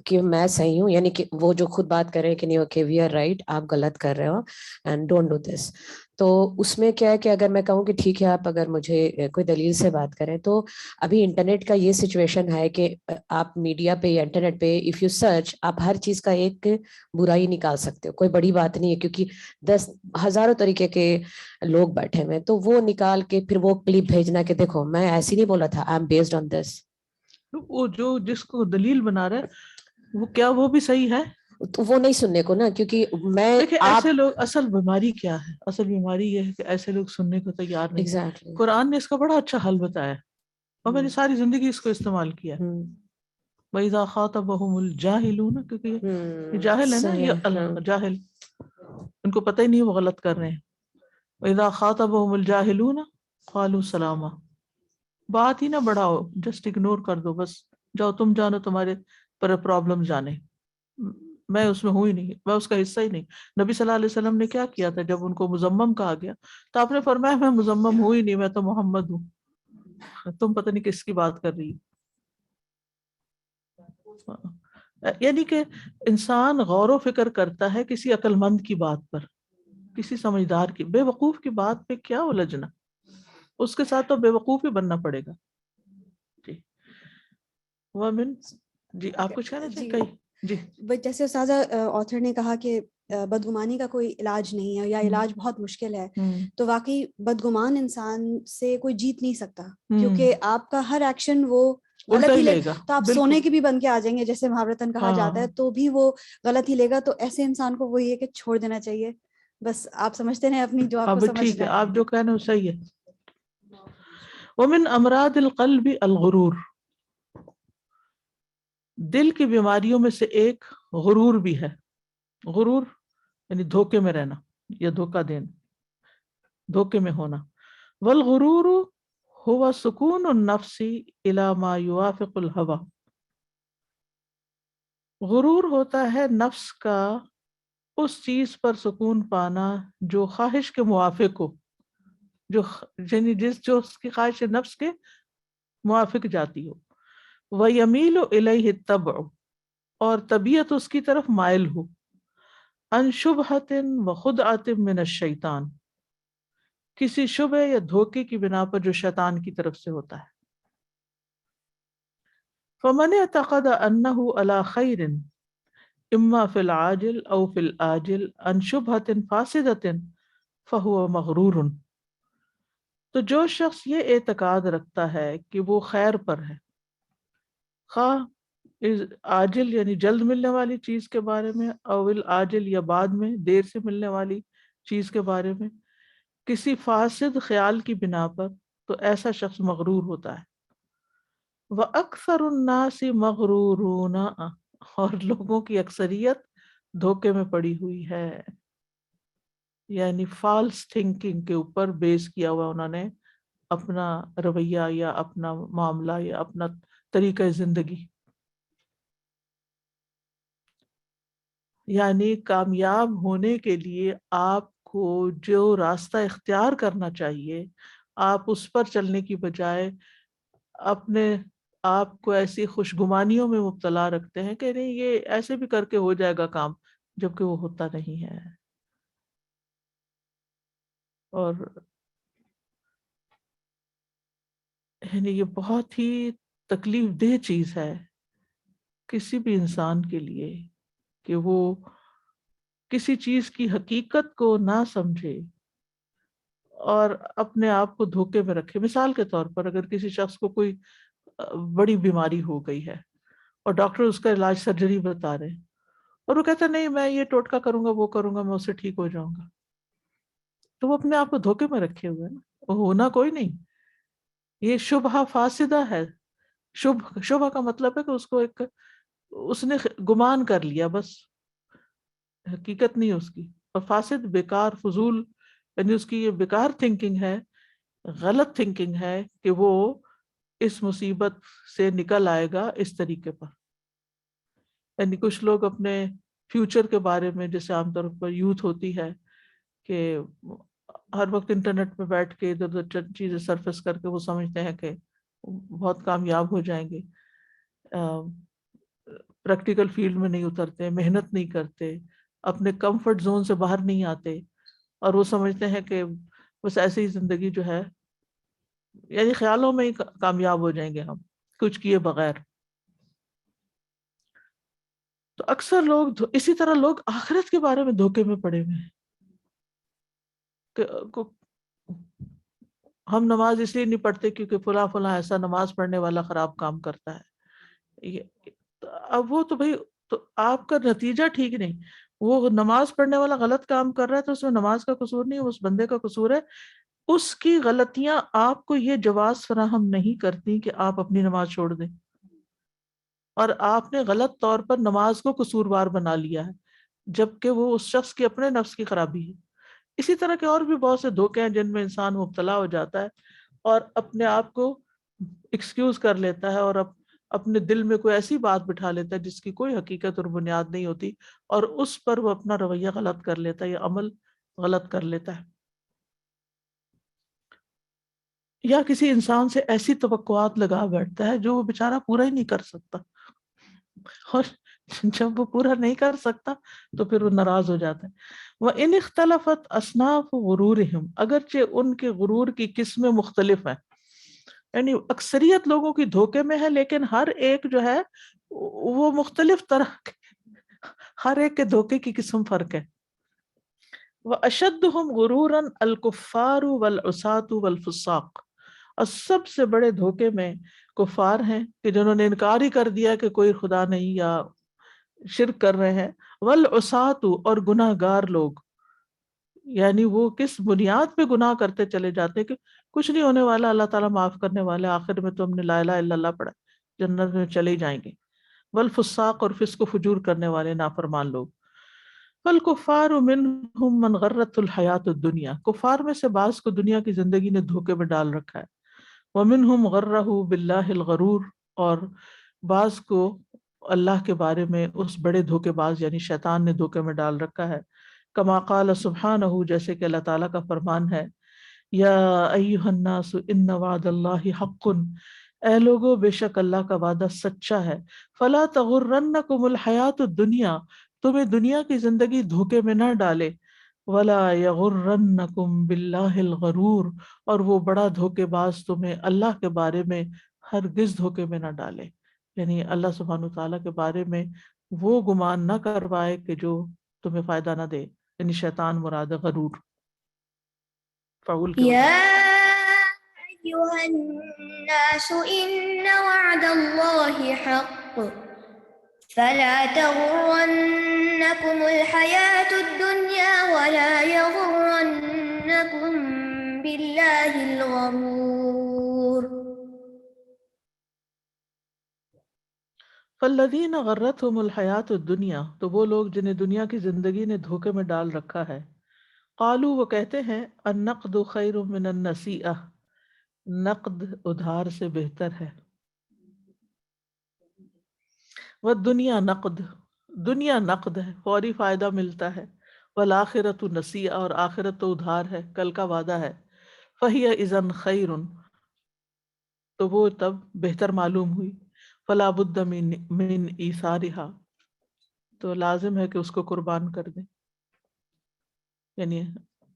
Speaker 6: کہ میں صحیح ہوں، یعنی کہ وہ جو خود بات کر رہے ہیں کہ نہیں اوکے وی آر رائٹ، آپ غلط کر رہے ہو اینڈ ڈونٹ ڈو دس. تو اس میں کیا ہے کہ اگر میں کہوں کہ ٹھیک ہے آپ اگر مجھے کوئی دلیل سے بات کریں، تو ابھی انٹرنیٹ کا یہ سچویشن ہے کہ آپ میڈیا پہ یا انٹرنیٹ پہ اف یو سرچ آپ ہر چیز کا ایک برائی نکال سکتے ہو، کوئی بڑی بات نہیں ہے کیونکہ 10,000 طریقے کے لوگ بیٹھے ہوئے، تو وہ نکال کے پھر وہ کلپ بھیجنا کہ دیکھو میں ایسے نہیں بولا تھا، آئی ایم بیسڈ آن دس.
Speaker 2: وہ جو جس کو دلیل بنا رہا ہے وہ کیا وہ بھی صحیح ہے؟
Speaker 6: تو وہ نہیں سننے کو نا، کیونکہ میں
Speaker 2: دیکھیں ایسے لوگ، اصل بیماری کیا ہے؟ اصل بیماری یہ ہے کہ ایسے لوگ سننے کو تیار نہیں.
Speaker 6: Exactly.
Speaker 2: قرآن نے اس کا بڑا اچھا حل بتایا اور میں نے ساری زندگی اس کو استعمال کیا. وَإِذَا خَاطَبَهُمُ الْجَاهِلُونَ، کیونکہ یہ جاہل ہے نا، یہ جاہل، ان کو پتہ ہی نہیں وہ غلط کر رہے ہیں. وَإِذَا خَاطَبَهُمُ الْجَاهِلُونَ قَالُوا سَلَامًا. بات ہی نہ بڑھاؤ، جسٹ اگنور کر دو، بس جاؤ تم جانو، تمہارے پر پرابلم جانے. میں اس میں ہوں ہی نہیں، میں اس کا حصہ ہی نہیں. نبی صلی اللہ علیہ وسلم نے کیا کیا تھا جب ان کو مزمم کہا گیا؟ تو آپ نے فرمایا میں مزمم ہوں ہی نہیں، میں تو محمد ہوں. تم پتہ نہیں کس کی بات کر رہی. یعنی کہ انسان غور و فکر کرتا ہے کسی عقل مند کی بات پر، کسی سمجھدار کی. بے وقوف کی بات پہ کیا الجھنا، اس کے ساتھ تو بے وقوف ہی بننا پڑے گا. جی ومن، جی آپ کچھ کہنا چاہیں؟ کہیں جی.
Speaker 7: جیسے استاذہ آتھر نے کہا کہ بدگمانی کا کوئی علاج نہیں ہے یا علاج بہت مشکل ہے، تو واقعی بدگمان انسان سے کوئی جیت نہیں سکتا، کیونکہ آپ کا ہر ایکشن وہ غلط ہی لے گا. تو آپ سونے کے بھی بن کے آ جائیں گے جیسے محاورتاً کہا جاتا ہے، تو بھی وہ غلط ہی لے گا. تو ایسے انسان کو وہی ہے کہ چھوڑ دینا چاہیے. بس آپ سمجھتے ہیں اپنی جو آپ کو
Speaker 2: ٹھیک ہے،
Speaker 7: سمجھنا ہے.
Speaker 2: آپ جو کہنا وہ صحیح ہے. ومن امراض القلب الغرور، دل کی بیماریوں میں سے ایک غرور بھی ہے. غرور یعنی دھوکے میں رہنا یا دھوکہ دینا، دھوکے میں ہونا. والغرور هو سکون النفس الى ما يوافق الهوى، غرور ہوتا ہے نفس کا اس چیز پر سکون پانا جو خواہش کے موافق ہو، جو یعنی جو اس کی خواہش نفس کے موافق جاتی ہو. وَيَمِيلُ إِلَيْهِ الطَّبْعُ، اور طبیعت اس کی طرف مائل ہو. عن شبہۃ وخدعۃ من الشیطان، کسی شبہ یا دھوکے کی بنا پر جو شیطان کی طرف سے ہوتا ہے. فمن اعتقد انه على خیر اما فی العاجل او فی الآجل عن شبہۃ فاسدۃ فهو مغرور، تو جو شخص یہ اعتقاد رکھتا ہے کہ وہ خیر پر ہے، خواہ عاجل یعنی جلد ملنے والی چیز کے بارے میں، اول عاجل یا بعد میں دیر سے ملنے والی چیز کے بارے میں، کسی فاسد خیال کی بنا پر، تو ایسا شخص مغرور ہوتا ہے. وَأَكْثَرُ النَّاسِ مَغْرُورُونَ، اور لوگوں کی اکثریت دھوکے میں پڑی ہوئی ہے. یعنی فالس تھنکنگ کے اوپر بیس کیا ہوا انہوں نے اپنا رویہ یا اپنا معاملہ یا اپنا طریقہ زندگی. یعنی کامیاب ہونے کے لیے آپ کو جو راستہ اختیار کرنا چاہیے، آپ اس پر چلنے کی بجائے اپنے آپ کو ایسی خوشگمانیوں میں مبتلا رکھتے ہیں کہ نہیں یہ ایسے بھی کر کے ہو جائے گا کام، جبکہ وہ ہوتا نہیں ہے. اور یعنی یہ بہت ہی تکلیف دہ چیز ہے کسی بھی انسان کے لیے کہ وہ کسی چیز کی حقیقت کو نہ سمجھے اور اپنے آپ کو دھوکے میں رکھے. مثال کے طور پر اگر کسی شخص کو کوئی بڑی بیماری ہو گئی ہے اور ڈاکٹر اس کا علاج سرجری بتا رہے ہیں، اور وہ کہتا ہے نہیں میں یہ ٹوٹکا کروں گا، وہ کروں گا، میں اس سے ٹھیک ہو جاؤں گا، تو وہ اپنے آپ کو دھوکے میں رکھے ہوئے نا، وہ ہونا کوئی نہیں. یہ شبہ فاسدہ ہے. شبہ کا مطلب ہے کہ اس کو اس نے گمان کر لیا، بس حقیقت نہیں اس کی. اور فاسد بیکار فضول، یعنی اس کی یہ بیکار تھنکنگ ہے، غلط تھنکنگ ہے کہ وہ اس مصیبت سے نکل آئے گا اس طریقے پر. یعنی کچھ لوگ اپنے فیوچر کے بارے میں، جیسے عام طور پر یوتھ ہوتی ہے کہ ہر وقت انٹرنیٹ پہ بیٹھ کے ادھر ادھر چیزیں سرفیس کر کے وہ سمجھتے ہیں کہ بہت کامیاب ہو جائیں گے، پریکٹیکل فیلڈ میں نہیں اترتے، محنت نہیں کرتے، اپنے کمفرٹ زون سے باہر نہیں آتے، اور وہ سمجھتے ہیں کہ بس ایسے ہی زندگی جو ہے، یعنی خیالوں میں ہی کامیاب ہو جائیں گے ہم کچھ کیے بغیر. تو اکثر لوگ اسی طرح لوگ آخرت کے بارے میں دھوکے میں پڑے ہوئے ہیں کہ ہم نماز اس لیے نہیں پڑھتے کیونکہ فلاں فلاں ایسا نماز پڑھنے والا خراب کام کرتا ہے. اب وہ تو بھائی تو آپ کا نتیجہ ٹھیک نہیں، وہ نماز پڑھنے والا غلط کام کر رہا ہے تو اس میں نماز کا قصور نہیں، اس بندے کا قصور ہے. اس کی غلطیاں آپ کو یہ جواز فراہم نہیں کرتی کہ آپ اپنی نماز چھوڑ دیں، اور آپ نے غلط طور پر نماز کو قصوروار بنا لیا ہے، جبکہ وہ اس شخص کی اپنے نفس کی خرابی ہے. اسی طرح کے اور بھی بہت سے دھوکے ہیں جن میں انسان مبتلا ہو جاتا ہے اور اپنے آپ کو ایکسکیوز کر لیتا ہے اور اپنے دل میں کوئی ایسی بات بٹھا لیتا ہے جس کی کوئی حقیقت اور بنیاد نہیں ہوتی، اور اس پر وہ اپنا رویہ غلط کر لیتا ہے یا عمل غلط کر لیتا ہے، یا کسی انسان سے ایسی توقعات لگا بیٹھتا ہے جو وہ بیچارہ پورا ہی نہیں کر سکتا، اور جب وہ پورا نہیں کر سکتا تو پھر وہ ناراض ہو جاتا ہے۔ وَإِنِ اخْتَلَفَتْ أَصْنَافُ غُرُورِهِمْ، اگرچہ ان کے غرور کی قسمیں مختلف ہیں، یعنی اکثریت لوگوں کی دھوکے میں ہے، لیکن ہر ایک جو ہے وہ مختلف طرح ہر ایک کے دھوکے کی قسم فرق ہے۔ وَأَشَدُّهُمْ غُرُورًا الْكُفَّارُ وَالْعُصَاةُ وَالْفُسَّاقُ، اور سب سے بڑے دھوکے میں کفار ہیں کہ جنہوں نے انکار ہی کر دیا کہ کوئی خدا نہیں یا شرک کر رہے ہیں، وَالْعُصَاةُ اور گناہ گار لوگ، یعنی وہ کس بنیاد پہ گناہ کرتے چلے جاتے کہ کچھ نہیں ہونے والا، اللہ تعالیٰ معاف کرنے والا، آخر میں تو ہم نے لا الہ الا اللہ پڑھا، جنت میں چلے ہی جائیں گے۔ والفساق اور فسق و فجور کرنے والے نافرمان لوگ۔ والکفار منہم من غرت الحیات الدنیا، کفار میں سے بعض کو دنیا کی زندگی نے دھوکے میں ڈال رکھا ہے۔ ومنہم غرہ باللہ الغرور، اور بعض کو اللہ کے بارے میں اس بڑے دھوکے باز یعنی شیطان نے دھوکے میں ڈال رکھا ہے۔ کما قال سبحانہ، جیسے کہ اللہ تعالیٰ کا فرمان ہے، یا ایہا الناس ان وعد اللہ حق، اے لوگو بے شک اللہ کا وعدہ سچا ہے۔ فلا تغرنکم الحیات الدنیا، تمہیں دنیا کی زندگی دھوکے میں نہ ڈالے۔ ولا یغرنکم باللہ الغرور، اور وہ بڑا دھوکے باز تمہیں اللہ کے بارے میں ہرگز دھوکے میں نہ ڈالے، یعنی اللہ سبحانہ تعالیٰ کے بارے میں وہ گمان نہ کروائے کہ جو تمہیں فائدہ نہ دے، یعنی شیطان مراد ہے غرور، فعول کے
Speaker 8: يا
Speaker 2: وزن۔
Speaker 8: أيها الناس إن وعد الله حق فلا تغرنكم الحياة الدنيا ولا يغرنكم بالله الغرور۔
Speaker 2: فالذین غرتہم الحیات الدنیا، تو وہ لوگ جنہیں دنیا کی زندگی نے دھوکے میں ڈال رکھا ہے، قالو وہ کہتے ہیں النقد خیر من النسیئہ، نقد ادھار سے بہتر ہے، والدنیا نقد، دنیا نقد ہے، فوری فائدہ ملتا ہے، والآخرۃ نسیئہ، اور آخرت تو ادھار ہے، کل کا وعدہ ہے، فہی اذن خیر، تو وہ تب بہتر معلوم ہوئی، فلا بد من ایثارہا، تو لازم ہے کہ اس کو قربان کر دیں، یعنی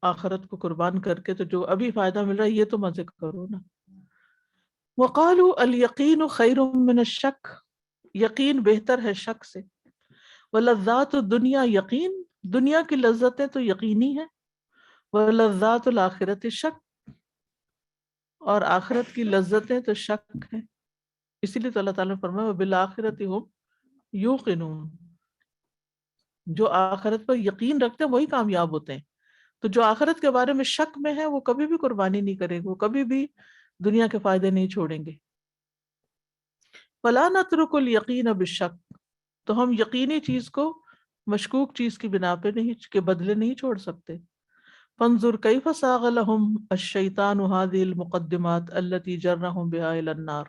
Speaker 2: آخرت کو قربان کر کے تو جو ابھی فائدہ مل رہا ہے یہ تو مزے کرو نا۔ وقالوا الیقین خیر من الشک، یقین بہتر ہے شک سے، ولذات الدنیا یقین، دنیا کی لذتیں تو یقینی ہیں، ولذات الآخرت شک، اور آخرت کی لذتیں تو شک ہیں، اسی لیے تو اللہ تعالیٰ نے فرمایا وبالآخرۃ ہم یوقنون، جو آخرت پر یقین رکھتے ہیں وہی کامیاب ہوتے ہیں، تو جو آخرت کے بارے میں شک میں ہے وہ کبھی بھی قربانی نہیں کرے گا، وہ کبھی بھی دنیا کے فائدے نہیں چھوڑیں گے۔ فلا نترک الیقین بالشک، تو ہم یقینی چیز کو مشکوک چیز کی بنا پہ نہیں کے بدلے نہیں چھوڑ سکتے۔ فانظر کیف ساغ لهم الشیطان هذه المقدمات التي جرهم بها الى النار،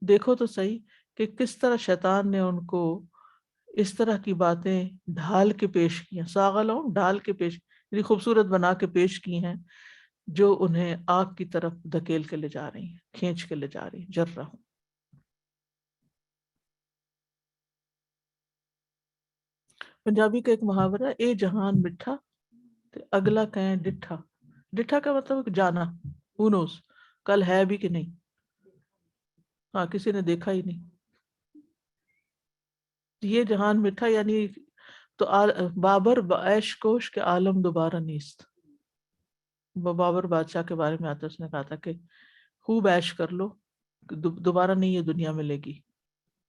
Speaker 2: دیکھو تو صحیح کہ کس طرح شیطان نے ان کو اس طرح کی باتیں ڈھال کے پیش کی ہیں، ساغ لهم ڈھال کے پیش، یعنی خوبصورت بنا کے پیش کی ہیں، جو انہیں آگ کی طرف دھکیل کے لے جا رہی ہیں، کھینچ کے لے جا رہی ہیں، جر رہا ہوں۔ پنجابی کا ایک محاورہ ہے، اے جہان مٹھا تے اگلا کہیں ڈٹھا، ڈٹھا کا مطلب ہے جانا، who knows کل ہے بھی کہ نہیں، ہاں کسی نے دیکھا ہی نہیں، یہ جہان مٹھا یعنی تو بابر عیش کوش کے عالم دوبارہ نیست، بابر بادشاہ کے بارے میں آتا ہے، اس نے کہا تھا کہ خوب عیش کر لو، دوبارہ نہیں یہ دنیا ملے گی،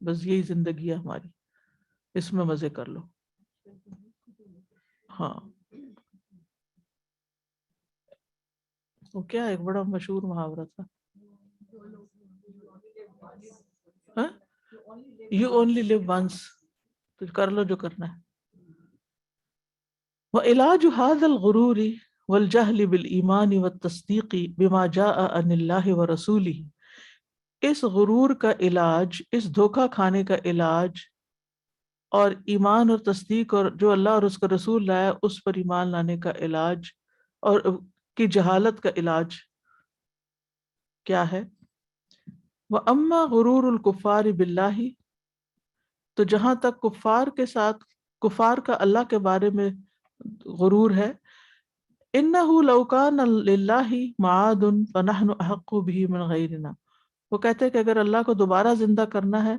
Speaker 2: بس یہی زندگی ہے ہماری، اس میں مزے کر لو۔ ہاں وہ کیا ایک بڑا مشہور محاورہ تھا، یو اونلی لیو ونس، تو کر لو جو کرنا ہے۔ وعلاج هذا الغرور والجهل بالایمان والتصدیق بما جاء عن اللہ ورسولہ، اس غرور کا علاج، اس دھوکہ کھانے کا علاج اور ایمان اور تصدیق اور جو اللہ اور اس کا رسول لایا اس پر ایمان لانے کا علاج اور کی جہالت کا علاج کیا ہے؟ وَأَمَّا غُرُورُ الْكُفَّارِ بِاللَّهِ، تو جہاں تک کفار کے ساتھ کفار کا اللہ کے بارے میں غرور ہے، إِنَّهُ لَوْ كَانَ لِلَّهِ مَعَادٌ فَنَحْنُ أَحَقُّ بِهِ مِنْ غَيْرِنَا، وہ کہتے ہیں کہ اگر اللہ کو دوبارہ زندہ کرنا ہے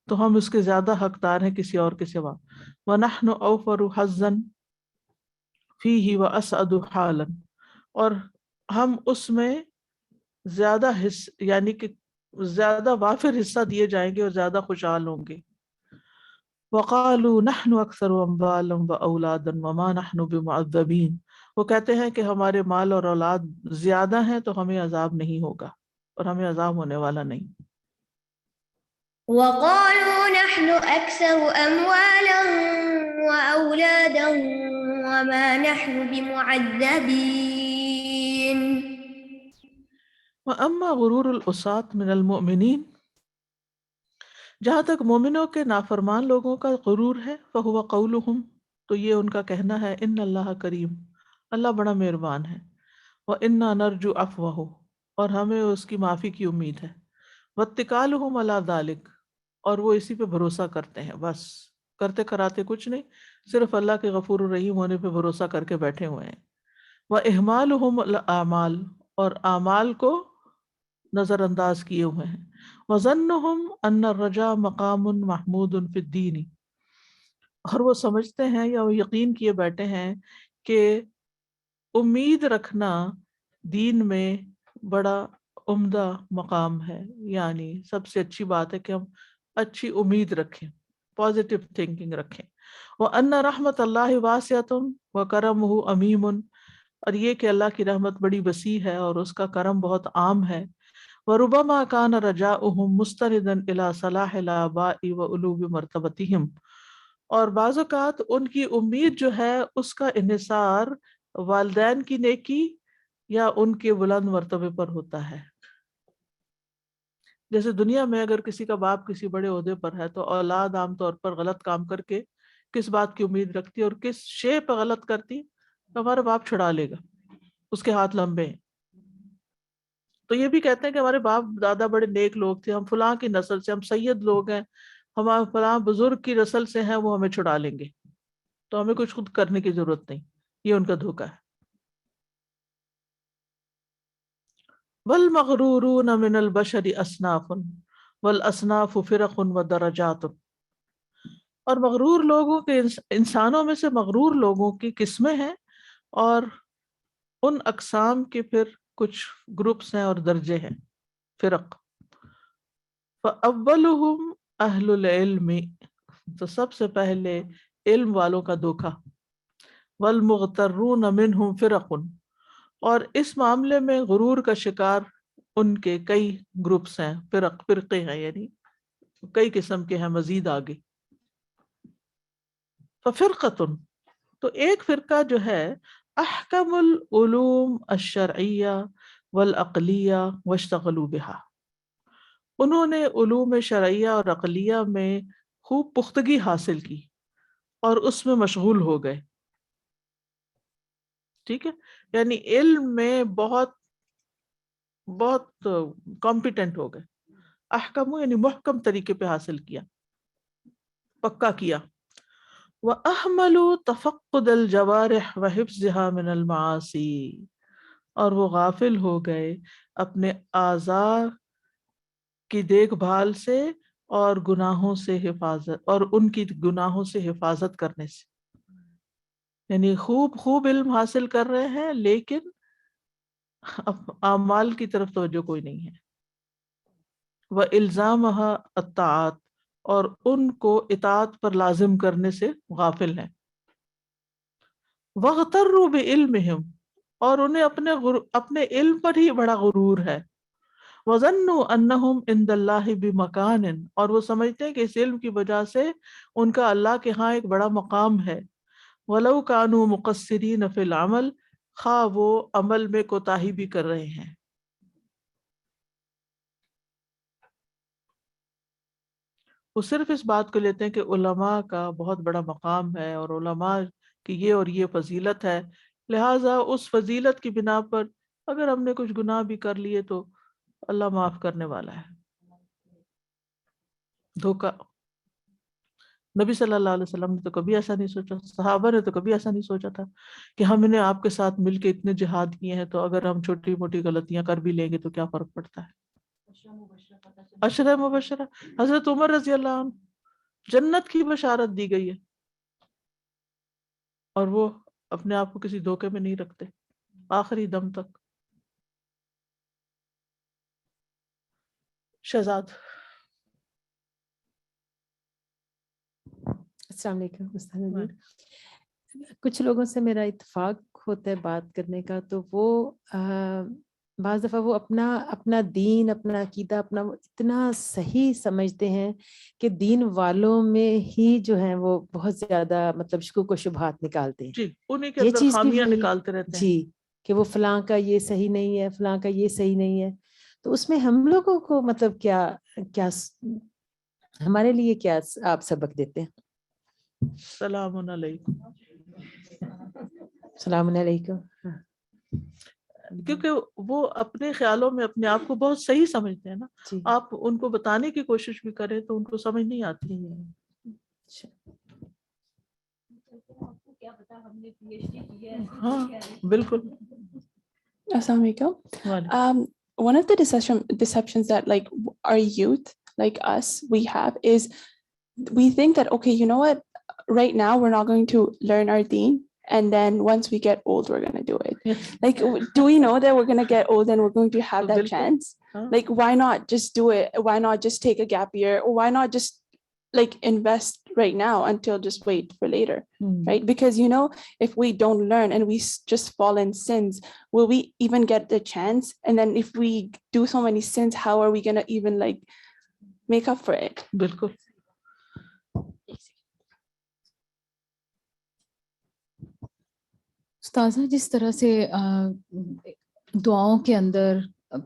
Speaker 2: تو ہم اس کے زیادہ حقدار ہیں کسی اور کے سوا. وَنَحْنُ أَوْفَرُ حَظًّا فِيهِ وَأَسْعَدُ حَالًا، اور ہم اس میں زیادہ یعنی کہ زیادہ وافر حصہ دیے جائیں گے اور زیادہ خوشحال ہوں گے. وَقَالُوا نَحْنُ أَكْثَرُ أَمْوَالًا وَأَوْلَادًا وَمَا نَحْنُ بِمُعَذَّبِينَ، وہ کہتے ہیں کہ ہمارے مال اور اولاد زیادہ ہیں تو ہمیں عذاب نہیں ہوگا اور ہمیں عذاب ہونے والا نہیں.
Speaker 8: وقالوا نحن أكثر أموالا وأولادا وما نحن بمعذبين.
Speaker 2: وَأَمَّا غُرُورُ الْعُصَاةِ مِنَ الْمُؤْمِنِينَ، جہاں تک مومنوں کے نافرمان لوگوں کا غرور ہے، فَهُوَ قَوْلُهُمْ، تو یہ ان کا کہنا ہے، ان اللہ کریم، اللہ بڑا مہربان ہے، وَإِنَّا نَرْجُو عَفْوَهُ، اور ہمیں اس کی معافی کی امید ہے، وَاتِّكَالُهُمْ عَلَى ذَلِكَ، اور وہ اسی پہ بھروسہ کرتے ہیں، بس کرتے کراتے کچھ نہیں، صرف اللہ کے غفور الرحیم ہونے پہ بھروسہ کر کے بیٹھے ہوئے ہیں. وَإِهْمَالُهُمْ الْأَعْمَالِ، اور اعمال کو نظر انداز کیے ہوئے ہیں. وَظَنُّهُمْ أَنَّ الرَّجَاءَ مَقَامٌ مَحْمُودٌ فِي الدِّينِ، اور وہ سمجھتے ہیں یا وہ یقین کیے بیٹھے ہیں کہ امید رکھنا دین میں بڑا عمدہ مقام ہے، یعنی سب سے اچھی بات ہے کہ ہم اچھی امید رکھیں، پازیٹیو تھنکنگ رکھیں. وَأَنَّ رَحْمَتَ اللَّهِ وَاسِعَةٌ وَكَرَمُهُ عَمِيمٌ، اور یہ کہ اللہ کی رحمت بڑی وسیع ہے اور اس کا کرم بہت عام ہے. وَرُبَمَا كَانَ رَجَاؤُهُمْ مُسْتَنِدًا إِلَى صَلَاحِ الْآبَاءِ وَعُلُوِّ مَرْتَبَتِهِمْ، اور بعض اوقات ان کی امید جو ہے اس کا انحصار والدین کی نیکی یا ان کے بلند مرتبے پر ہوتا ہے. جیسے دنیا میں اگر کسی کا باپ کسی بڑے عہدے پر ہے تو اولاد عام طور پر غلط کام کر کے کس بات کی امید رکھتی اور کس شے پہ غلط کرتی، تو ہمارا باپ چھڑا لے گا، اس کے ہاتھ لمبے ہیں. تو یہ بھی کہتے ہیں کہ ہمارے باپ دادا بڑے نیک لوگ تھے، ہم فلاں کی نسل سے، ہم سید لوگ ہیں، ہمارے فلاں بزرگ کی نسل سے ہیں، وہ ہمیں چھڑا لیں گے، تو ہمیں کچھ خود کرنے کی ضرورت نہیں. یہ ان کا دھوکہ ہے. وَالْمَغْرُورُونَ مِنَ الْبَشَرِ أَصْنَافٌ وَالْأَصْنَافُ فِرَقٌ وَدَرَجَاتٌ، اور مغرور لوگوں کے انسانوں میں سے مغرور لوگوں کی قسمیں ہیں اور ان اقسام کے پھر کچھ گروپس ہیں اور درجے ہیں، فرق. فَأَوَّلُهُمْ أَهْلُ الْعِلْمِ، تو سب سے پہلے علم والوں کا دھوکہ. وَالْمُغْتَرُّونَ مِنْهُمْ فِرَقٌ، اور اس معاملے میں غرور کا شکار ان کے کئی گروپس ہیں، فرقے ہیں، یعنی کئی قسم کے ہیں مزید آگے. فَفِرْقَةٌ، تو ایک فرقہ جو ہے، احکم العلوم الشرعیہ والعقلیہ واشتغلوا بها، انہوں نے علوم شرعیہ اور عقلیہ میں خوب پختگی حاصل کی اور اس میں مشغول ہو گئے. ٹھیک ہے، یعنی علم میں بہت بہت کمپیٹنٹ ہو گئے. احکم یعنی محکم طریقے پہ حاصل کیا، پکا کیا. وَأَهْمَلُوا تَفَقُّدَ الْجَوَارِحِ وَحِفْظِهَا مِنَ الْمَعَاصِي، اور وہ غافل ہو گئے اپنے اعضاء کی دیکھ بھال سے اور گناہوں سے حفاظت، اور ان کی گناہوں سے حفاظت کرنے سے. یعنی خوب علم حاصل کر رہے ہیں لیکن اعمال کی طرف توجہ کوئی نہیں ہے. وَإِلْزَامَهَا الطَّاعَاتِ، اور ان کو اطاعت پر لازم کرنے سے غافل ہیں. وَاغْتَرُّوا بِعِلْمِهِمْ، اور انہیں اپنے علم پر ہی بڑا غرور ہے. وَظَنُّوا أَنَّهُمْ عِنْدَ اللَّهِ بِمَكَانٍ، اور وہ سمجھتے ہیں کہ اس علم کی وجہ سے ان کا اللہ کے ہاں ایک بڑا مقام ہے. وَلَوْ كَانُوا مُقَصِّرِينَ فِي الْعَمَلِ، خواہ وہ عمل میں کوتاہی بھی کر رہے ہیں. وہ صرف اس بات کو لیتے ہیں کہ علماء کا بہت بڑا مقام ہے اور علماء کی یہ اور یہ فضیلت ہے، لہٰذا اس فضیلت کی بنا پر اگر ہم نے کچھ گناہ بھی کر لیے تو اللہ معاف کرنے والا ہے۔ دھوکا، نبی صلی اللہ علیہ وسلم نے تو کبھی ایسا نہیں سوچا، صحابہ نے تو کبھی ایسا نہیں سوچا تھا کہ ہم نے آپ کے ساتھ مل کے اتنے جہاد کیے ہیں تو اگر ہم چھوٹی موٹی غلطیاں کر بھی لیں گے تو کیا فرق پڑتا ہے۔ عشرہ مبشرہ، حضرت عمر رضی اللہ عنہ جنت کی بشارت دی گئی ہے اور وہ اپنے آپ کو کسی دھوکے میں نہیں رکھتے آخری دم تک۔ شہزاد۔
Speaker 9: السلام علیکم استاد جی، کچھ لوگوں سے میرا اتفاق ہوتا ہے بات کرنے کا، تو وہ بعض دفعہ وہ اپنا دین، اپنا عقیدہ اپنا اتنا صحیح سمجھتے ہیں کہ دین والوں میں ہی جو ہیں وہ بہت زیادہ مطلب شکوک و شبہات نکالتے ہیں۔
Speaker 2: جی، انہیں کے
Speaker 9: یہ
Speaker 2: اندر
Speaker 9: چیز بھی
Speaker 2: خامیاں
Speaker 9: وہی-
Speaker 2: نکالتے رہتے ہیں۔
Speaker 9: جی، کہ وہ فلاں کا یہ صحیح نہیں ہے، فلاں کا یہ صحیح نہیں ہے، تو اس میں ہم لوگوں کو مطلب کیا ہمارے لیے کیا آپ سبق دیتے ہیں؟
Speaker 2: سلام علیکم۔
Speaker 9: السلام علیکم۔
Speaker 2: کیونکہ وہ اپنے خیالوں میں اپنے آپ کو بہت صحیح سمجھتے ہیں نا،
Speaker 9: جی
Speaker 2: آپ ان کو بتانے کی کوشش بھی کریں تو ان کو سمجھ نہیں آتی۔ ہاں بالکل۔
Speaker 10: Assalamu alaikum.
Speaker 2: وعلیکم۔
Speaker 10: One of the deceptions that like our youth, like us, we have is we think that, okay, you know what, right now we're not going to learn our deen, and then once we get old we're going to do it. Like, do we know that we're going to get old and we're going to have that
Speaker 2: Bilkul.
Speaker 10: chance?
Speaker 2: Huh?
Speaker 10: Like, why not just do it? Why not just take a gap year? Or why not just like invest right now until just wait for later? Right? Because, you know, if we don't learn and we just fall in sins, will we even get the chance? And then if we do so many sins, how are we going to even like make up for it?
Speaker 2: بالکل۔
Speaker 11: استاذہ، جس طرح سے دعاؤں کے اندر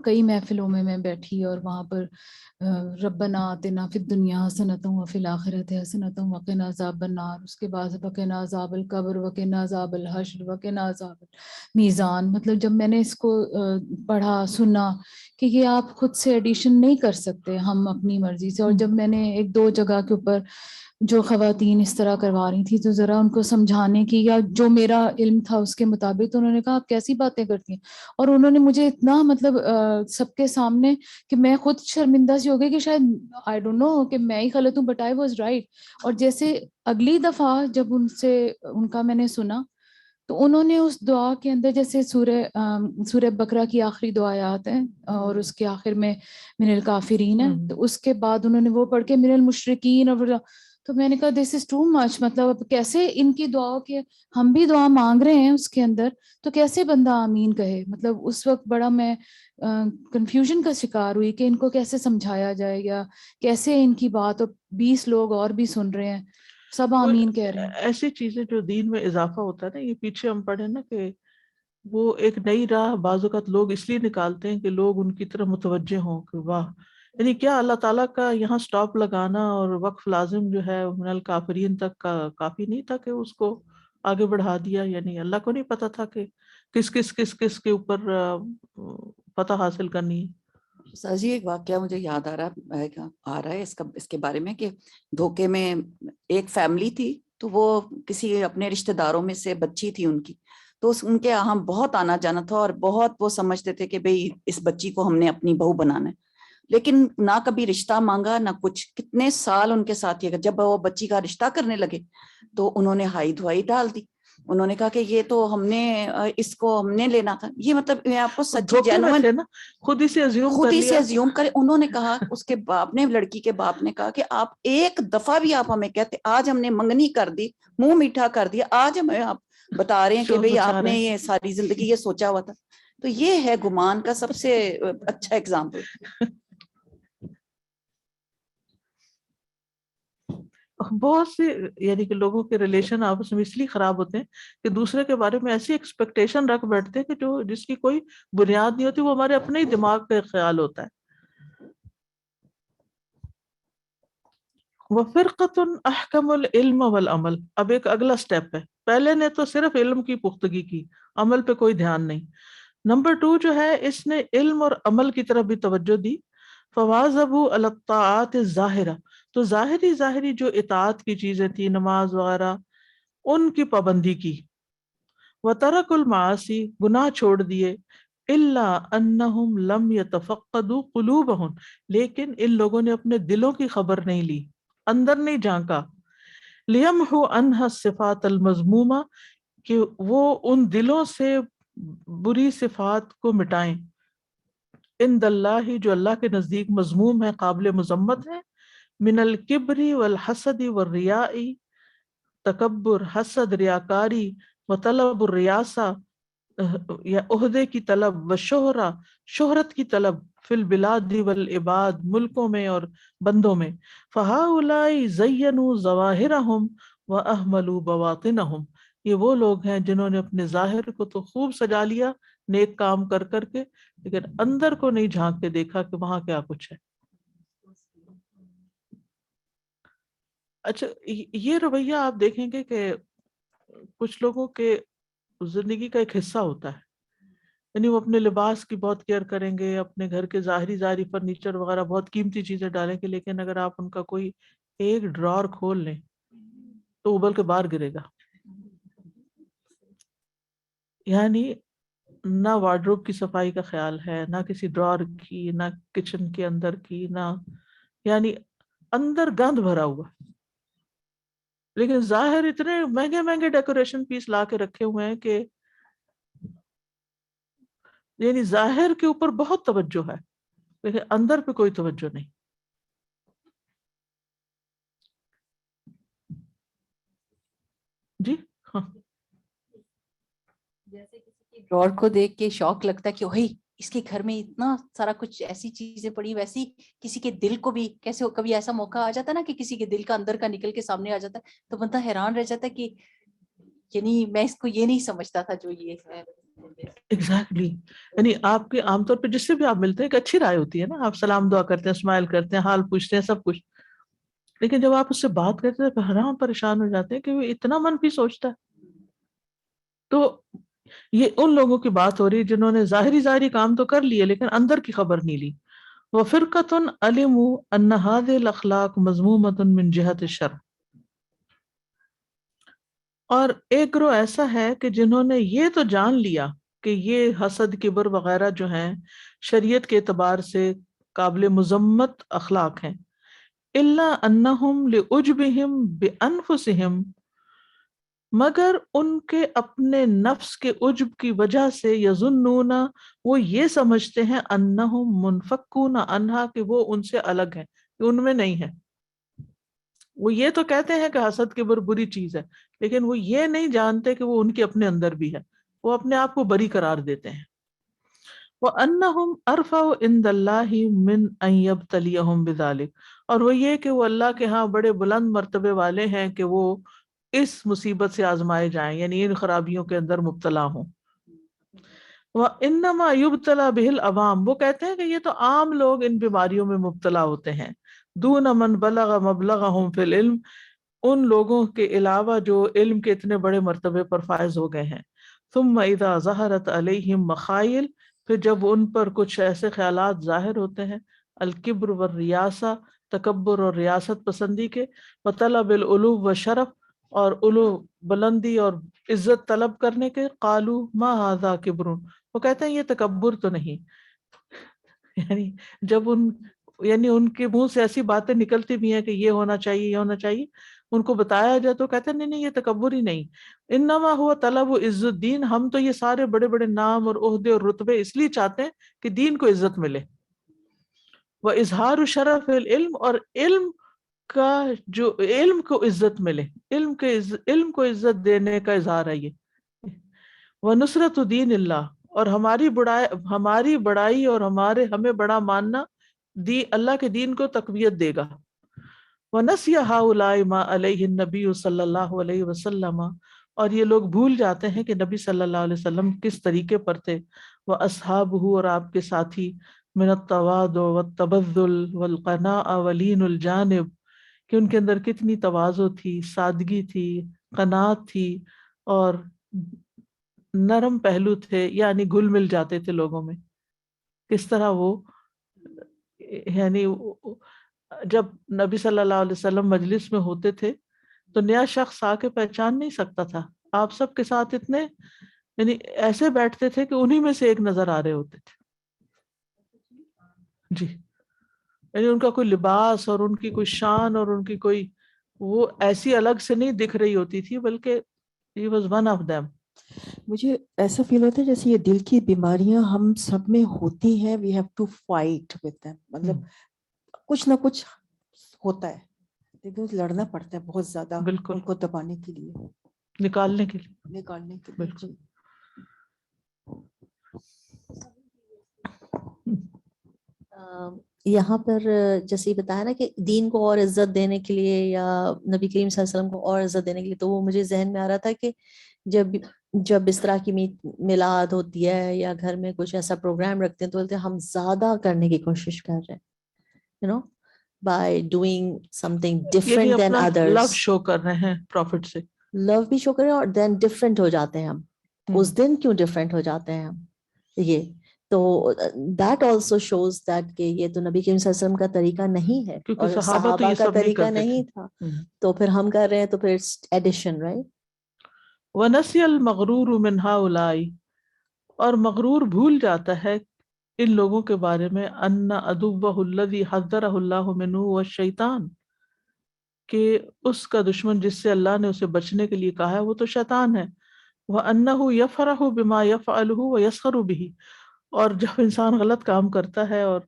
Speaker 11: کئی محفلوں میں میں بیٹھی اور وہاں پر ربنا آتنا فی الدنیا حسنۃ وفی الآخرۃ حسنۃ وقنا عذاب النار، اس کے بعد وقنا عذاب القبر وقنا عذاب الحشر وقنا عذاب المیزان، مطلب جب میں نے اس کو پڑھا سنا کہ یہ آپ خود سے ایڈیشن نہیں کر سکتے ہم اپنی مرضی سے، اور جب میں نے ایک دو جگہ کے اوپر جو خواتین اس طرح کروا رہی تھی تو ذرا ان کو سمجھانے کی یا جو میرا علم تھا اس کے مطابق، تو انہوں نے کہا آپ کیسی باتیں کرتی ہیں، اور انہوں نے مجھے اتنا مطلب سب کے سامنے کہ میں خود شرمندہ سی ہو گئی کہ شاید آئی ڈونٹ نو کہ میں ہی غلط ہوں، بٹ آئی واز رائٹ۔ اور جیسے اگلی دفعہ جب ان کا میں نے سنا تو انہوں نے اس دعا کے اندر جیسے سورہ بقرہ کی آخری دعایات ہیں اور اس کے آخر میں من الکافرین ہے، تو اس کے بعد انہوں نے وہ پڑھ کے من المشرکین، اور تو میں نے کہا دس از ٹو مچ، مطلب اب کیسے ان کی دعاؤں کے ہم بھی دعا مانگ رہے ہیں اس کے اندر، تو کیسے بندہ آمین کہے؟ مطلب اس وقت بڑا میں کنفیوژن کا شکار ہوئی کہ ان کو کیسے سمجھایا جائے گا، کیسے ان کی بات، اور 20 لوگ اور بھی سن رہے ہیں، سب آمین کہہ رہے ہیں۔
Speaker 2: ایسی چیزیں جو دین میں اضافہ ہوتا ہے نا، یہ پیچھے ہم پڑھے نا کہ وہ ایک نئی راہ بعض اوقات لوگ اس لیے نکالتے ہیں کہ لوگ ان کی طرف متوجہ ہوں کہ واہ، یعنی کیا اللہ تعالیٰ کا یہاں سٹاپ لگانا اور وقف لازم جو ہے من الکافرین تک کا کافی نہیں تھا کہ اس کو آگے بڑھا دیا؟ یعنی اللہ کو نہیں پتا تھا کہ کس کے اوپر فتح حاصل کرنی ہے؟
Speaker 4: سر جی، ایک واقعہ مجھے یاد آ رہا ہے اس کے بارے میں کہ دھوکے میں ایک فیملی تھی، تو وہ کسی اپنے رشتہ داروں میں سے بچی تھی ان کی، تو ان کے یہاں بہت آنا جانا تھا اور بہت وہ سمجھتے تھے کہ بھئی اس بچی کو ہم نے اپنی بہو بنانا ہے، لیکن نہ کبھی رشتہ مانگا نہ کچھ۔ کتنے سال ان کے ساتھ یہ، جب وہ بچی کا رشتہ کرنے لگے تو انہوں نے ہائی دھوائی ڈال دی، انہوں نے کہا کہ یہ تو ہم نے اس کو ہم نے لینا تھا۔ یہ مطلب میں آپ کو سچی جینوئن
Speaker 2: خود ہی سے
Speaker 4: ازیوم کرے۔ انہوں نے کہا، اس کے باپ نے، لڑکی کے باپ نے کہا کہ آپ ایک دفعہ بھی آپ ہمیں کہتے، آج ہم نے منگنی کر دی، منہ میٹھا کر دیا، آج ہمیں آپ بتا رہے ہیں کہ بھئی آپ نے یہ ساری زندگی یہ سوچا ہوا تھا۔ تو یہ ہے گمان کا سب سے اچھا اگزامپل۔
Speaker 2: بہت سے یعنی کہ لوگوں کے ریلیشن آپس میں اس لیے خراب ہوتے ہیں کہ دوسرے کے بارے میں ایسی ایکسپیکٹیشن رکھ بیٹھتے ہیں کہ جس کی کوئی بنیاد نہیں ہوتی، وہ ہمارے اپنے ہی دماغ کا خیال ہوتا ہے۔ وَفِرْقَةٌ أَحْكَمُ الْعِلْمَ وَالْعَمَلِ، اب ایک اگلا سٹیپ ہے. پہلے نے تو صرف علم کی پختگی کی، عمل پہ کوئی دھیان نہیں. نمبر 2 جو ہے اس نے علم اور عمل کی طرف بھی توجہ دی. فَوَاظَبُوا عَلَى الطَّاعَاتِ الظَّاهِرَةِ، تو ظاہری جو اطاعت کی چیزیں تھی، نماز وغیرہ، ان کی پابندی کی. وَتَرَكُوا الْمَعَاصِي، گناہ چھوڑ دیے. إِلَّا أَنَّهُمْ لَمْ يَتَفَقَّدُوا قُلُوبَهُمْ، لیکن ان لوگوں نے اپنے دلوں کی خبر نہیں لی، اندر نہیں جھانکا. لِيَمْحُوا عَنْهَا الصِّفَاتَ الْمَذْمُومَةَ، کہ وہ ان دلوں سے بری صفات کو مٹائیں. عند اللہ، جو اللہ کے نزدیک مذموم ہے، قابل مذمت ہے. من الکبر والحسد والریاء، تکبر، حسد، ریاکاری، وطلب الریاسہ، یا عہدے کی طلب، وشہرہ، شہرت کی طلب، فی البلاد والعباد، ملکوں میں اور بندوں میں. فہؤلاء زینوا ظواہرہم واہملوا بواطنہم، یہ وہ لوگ ہیں جنہوں نے اپنے ظاہر کو تو خوب سجا لیا نیک کام کر کر کے، لیکن اندر کو نہیں جھانک کے دیکھا کہ وہاں کیا کچھ ہے. اچھا یہ رویہ آپ دیکھیں گے کہ کچھ لوگوں کے زندگی کا ایک حصہ ہوتا ہے، یعنی وہ اپنے لباس کی بہت کیئر کریں گے، اپنے گھر کے ظاہری فرنیچر وغیرہ بہت قیمتی چیزیں ڈالیں گے، لیکن اگر آپ ان کا کوئی ایک ڈرار کھول لیں تو ابل کے باہر گرے گا. یعنی نہ وارڈروب کی صفائی کا خیال ہے، نہ کسی ڈرار کی، نہ کچن کے اندر کی، نہ یعنی اندر گند بھرا ہوا، لیکن ظاہر اتنے مہنگے مہنگے ڈیکوریشن پیس لا کے رکھے ہوئے ہیں کہ یعنی ظاہر کے اوپر بہت توجہ ہے لیکن اندر پہ کوئی توجہ نہیں. جی ہاں،
Speaker 4: جیسے کسی کی ڈرور کو دیکھ کے شوق لگتا ہے کہ وہی اس کے گھر میں اتنا سارا کچھ ایسی چیزیں پڑی، ویسی کسی کے دل کو بھی کیسے کبھی ایسا موقع آ جاتا ہے نا کہ کسی کے دل کا اندر کا نکل کے سامنے آ جاتا ہے، تو بندہ حیران رہ جاتا ہے کہ یعنی میں اس کو یہ نہیں سمجھتا تھا جو یہ ہے.
Speaker 2: ایگزیکٹلی. یعنی آپ کے عام طور پہ جس سے بھی آپ ملتے ہیں ایک اچھی رائے ہوتی ہے نا، آپ سلام دعا کرتے ہیں، اسمائل کرتے ہیں، حال پوچھتے ہیں، سب کچھ، لیکن جب آپ اس سے بات کرتے ہیں تو حیران پریشان ہو جاتے ہیں کہ وہ اتنا منفی سوچتا ہے. تو یہ ان لوگوں کی بات ہو رہی ہے جنہوں نے ظاہری کام تو کر لیے لیکن اندر کی خبر نہیں لی. وَفِرْقَةٌ عَلِمُوا أَنَّ هَذِهِ الْأَخْلَاقُ مَذْمُومَةٌ مِنْ جِهَةِ الشَّرْعِ، اور ایک گروہ ایسا ہے کہ جنہوں نے یہ تو جان لیا کہ یہ حسد، کبر وغیرہ جو ہیں شریعت کے اعتبار سے قابل مذمت اخلاق ہیں. إِلَّا أَنَّهُمْ لِعُجْبِهِمْ بِأَنفُسِهِمْ، مگر ان کے اپنے نفس کے عجب کی وجہ سے، یظنون، وہ یہ سمجھتے ہیں، انہم منفکون عنہا، کہ وہ ان سے الگ ہیں، کہ ان میں نہیں ہے. وہ یہ تو کہتے ہیں کہ حسد کبر بری چیز ہے، لیکن وہ یہ نہیں جانتے کہ وہ ان کے اپنے اندر بھی ہے، وہ اپنے آپ کو بری قرار دیتے ہیں. وَأَنَّهُمْ أَرْفَعُ عِنْدَ اللَّهِ مِنْ أَنْ يَبْتَلِيَهُمْ بِذَلِكَ، اور وہ یہ کہ وہ اللہ کے ہاں بڑے بلند مرتبے والے ہیں کہ وہ اس مصیبت سے آزمائے جائیں، یعنی ان خرابیوں کے اندر مبتلا ہوں. وَإِنَّمَا يُبْتَلَى بِهِ الْعَوَامُ، وہ کہتے ہیں کہ یہ تو عام لوگ ان بیماریوں میں مبتلا ہوتے ہیں. دون من بلغ مبلغهم فی العلم، ان لوگوں کے علاوہ جو علم کے اتنے بڑے مرتبے پر فائز ہو گئے ہیں. ثم اذا ظہرت علیہم مخائل، پھر جب ان پر کچھ ایسے خیالات ظاہر ہوتے ہیں، الکبر والریاسہ، تکبر اور ریاست پسندی کے، وطلب العلو والشرف، اور علو، بلندی اور عزت طلب کرنے کے، قالوا ما ھذا کبر، وہ کہتے ہیں یہ تکبر تو نہیں. یعنی جب ان کے منہ سے ایسی باتیں نکلتی بھی ہیں کہ یہ ہونا چاہیے، یہ ہونا چاہیے، ان کو بتایا جائے تو کہتے ہیں نہیں یہ تکبر ہی نہیں، انما ہوا طلب عز الدین، ہم تو یہ سارے بڑے بڑے نام اور عہدے اور رتبے اس لیے چاہتے ہیں کہ دین کو عزت ملے. واظہار شرف العلم، اور علم کا جو علم کو عزت ملے، علم کو عزت دینے کا اظہار ہے یہ. ونصرت دین اللہ، اور ہماری بڑائی اور ہمیں بڑا ماننا اللہ کے دین کو تقویت دے گا. وَنَسْيَ هَؤُلَاءِ مَا عَلَيْهِ النَّبِيُّ صلی اللہ علیہ وسلم، اور یہ لوگ بھول جاتے ہیں کہ نبی صلی اللہ علیہ وسلم کس طریقے پر تھے. وَأَصْحَابُهُ، اور آپ کے ساتھی، مِنَ التَّوَاضُعِ وَالتَّبَذُّلِ وَالْقَنَاعَةِ وَلِينِ الْجَانِبِ، کہ ان کے اندر کتنی تواضع تھی، سادگی تھی، قناعت تھی اور نرم پہلو تھے، یعنی گھل مل جاتے تھے لوگوں میں. کس طرح وہ یعنی جب نبی صلی اللہ علیہ وسلم مجلس میں ہوتے تھے تو نیا شخص آ کے پہچان نہیں سکتا تھا. آپ سب کے ساتھ اتنے یعنی ایسے بیٹھتے تھے کہ انہی میں سے ایک نظر آ رہے ہوتے تھے. جی یعنی ان کا کوئی لباس اور ان کی کوئی شان اور ان کی کوئی وہ ایسی الگ سے نہیں دکھ رہی ہوتی تھی، بلکہ he was one of them.
Speaker 12: مجھے ایسا فیل ہوتا ہے جیسے یہ دل کی بیماریاں ہم سب میں ہوتی ہیں. We have to fight with them. مطلب کچھ نہ کچھ ہوتا ہے لیکن لڑنا پڑتا ہے بہت زیادہ
Speaker 2: بالکل
Speaker 12: ان کو دبانے کے لیے،
Speaker 2: نکالنے کے لیے.
Speaker 12: نکالنے کے لیے.
Speaker 2: بالکل.
Speaker 13: یہاں پر جیسے بتایا نا کہ دین کو اور عزت دینے کے لیے یا نبی کریم صلی اللہ علیہ وسلم کو اور عزت دینے کے لیے، تو وہ مجھے ذہن میں آ رہا تھا کہ جب اس طرح کی میلاد ہوتی ہے یا گھر میں کچھ ایسا پروگرام رکھتے ہیں تو بولتے ہیں ہم زیادہ کرنے کی کوشش کر رہے ہیں، you know by doing something different than others.
Speaker 2: لو شو کر رہے ہیں پروفٹ سے،
Speaker 13: لو بھی شو کر رہے ہیں اور دین ڈفرینٹ ہو جاتے ہیں ہم. اس دن کیوں ڈفرینٹ ہو جاتے ہیں ہم؟ یہ تو دیٹ آلسو شوز دیٹ کہ یہ تو نبی کریم صلی اللہ علیہ وسلم کا طریقہ نہیں ہے اور صحابہ کا طریقہ نہیں تھا، تو پھر ہم کر رہے ہیں تو پھر ایڈیشن، رائٹ.
Speaker 2: وَنَسِيَ الْمَغْرُورُ مِنْ هَؤُلَاءِ، اور مغرور بھول جاتا ہے ان لوگوں کے بارے میں أَنَّ عَدُوَّهُ الَّذِي حَذَّرَهُ اللَّهُ مِنْهُ وَالشَّيْطَانُ، کہ اس کا دشمن جس سے اللہ نے اسے بچنے کے لیے کہا ہے وہ تو شیطان ہے. وَأَنَّهُ يَفْرَحُ بِمَا يَفْعَلُهُ وَيَسْخَرُ بِهِ، اور جب انسان غلط کام کرتا ہے اور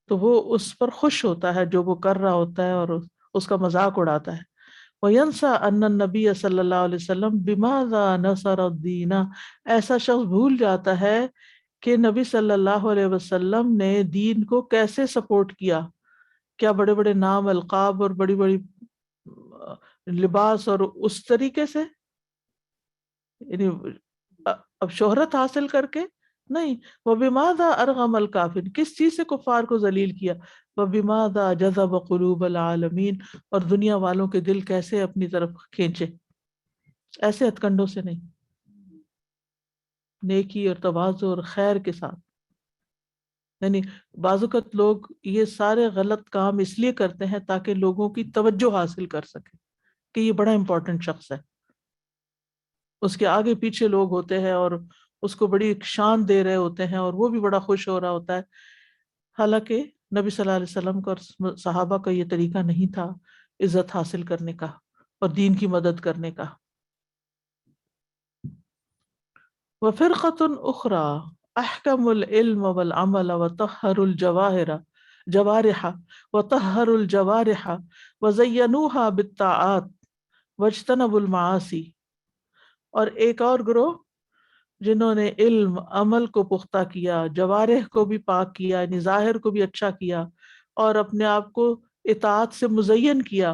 Speaker 2: تو وہ اس پر خوش ہوتا ہے جو وہ کر رہا ہوتا ہے اور اس کا مذاق اڑاتا ہے. وَيَنْسَى أَنَّ النَّبِيَّ صلی اللہ علیہ وسلم بِمَاذَا نَصَرَ الدِّينَ، ایسا شخص بھول جاتا ہے کہ نبی صلی اللہ علیہ وسلم نے دین کو کیسے سپورٹ کیا. کیا بڑے بڑے نام، القاب اور بڑی بڑی لباس اور اس طریقے سے، یعنی اب شہرت حاصل کر کے نہیں. وَبِمَاذَا أَرْغَمَ الْكَافِرِينَ، کس چیز سے کفار کو ذلیل کیا. وَبِمَاذَا جَذَبَ قُلُوبَ الْعَالَمِينَ، اور دنیا والوں کے دل کیسے اپنی طرف کھینچے. ایسے ہتھ کنڈوں سے نہیں، نیکی اور تواضع اور خیر کے ساتھ. یعنی بعض اوقات لوگ یہ سارے غلط کام اس لیے کرتے ہیں تاکہ لوگوں کی توجہ حاصل کر سکے کہ یہ بڑا امپورٹنٹ شخص ہے. اس کے آگے پیچھے لوگ ہوتے ہیں اور اس کو بڑی شان دے رہے ہوتے ہیں اور وہ بھی بڑا خوش ہو رہا ہوتا ہے. حالانکہ نبی صلی اللہ علیہ وسلم کا اور صحابہ کا یہ طریقہ نہیں تھا عزت حاصل کرنے کا اور دین کی مدد کرنے کا. وَفِرْقَةٌ أُخْرَى أَحْكَمُ الْعِلْمَ وَالْعَمَلَ وَطَهَّرُ الْجَوَارِحَ وَزَيَّنُوهَا بِالطَّاعَاتِ وَاجْتَنَبُوا الْمَعَاصِي، اور ایک اور گروہ جنہوں نے علم عمل کو پختہ کیا، جوارح کو بھی پاک کیا، یعنی ظاہر کو بھی اچھا کیا اور اپنے آپ کو اطاعت سے مزین کیا،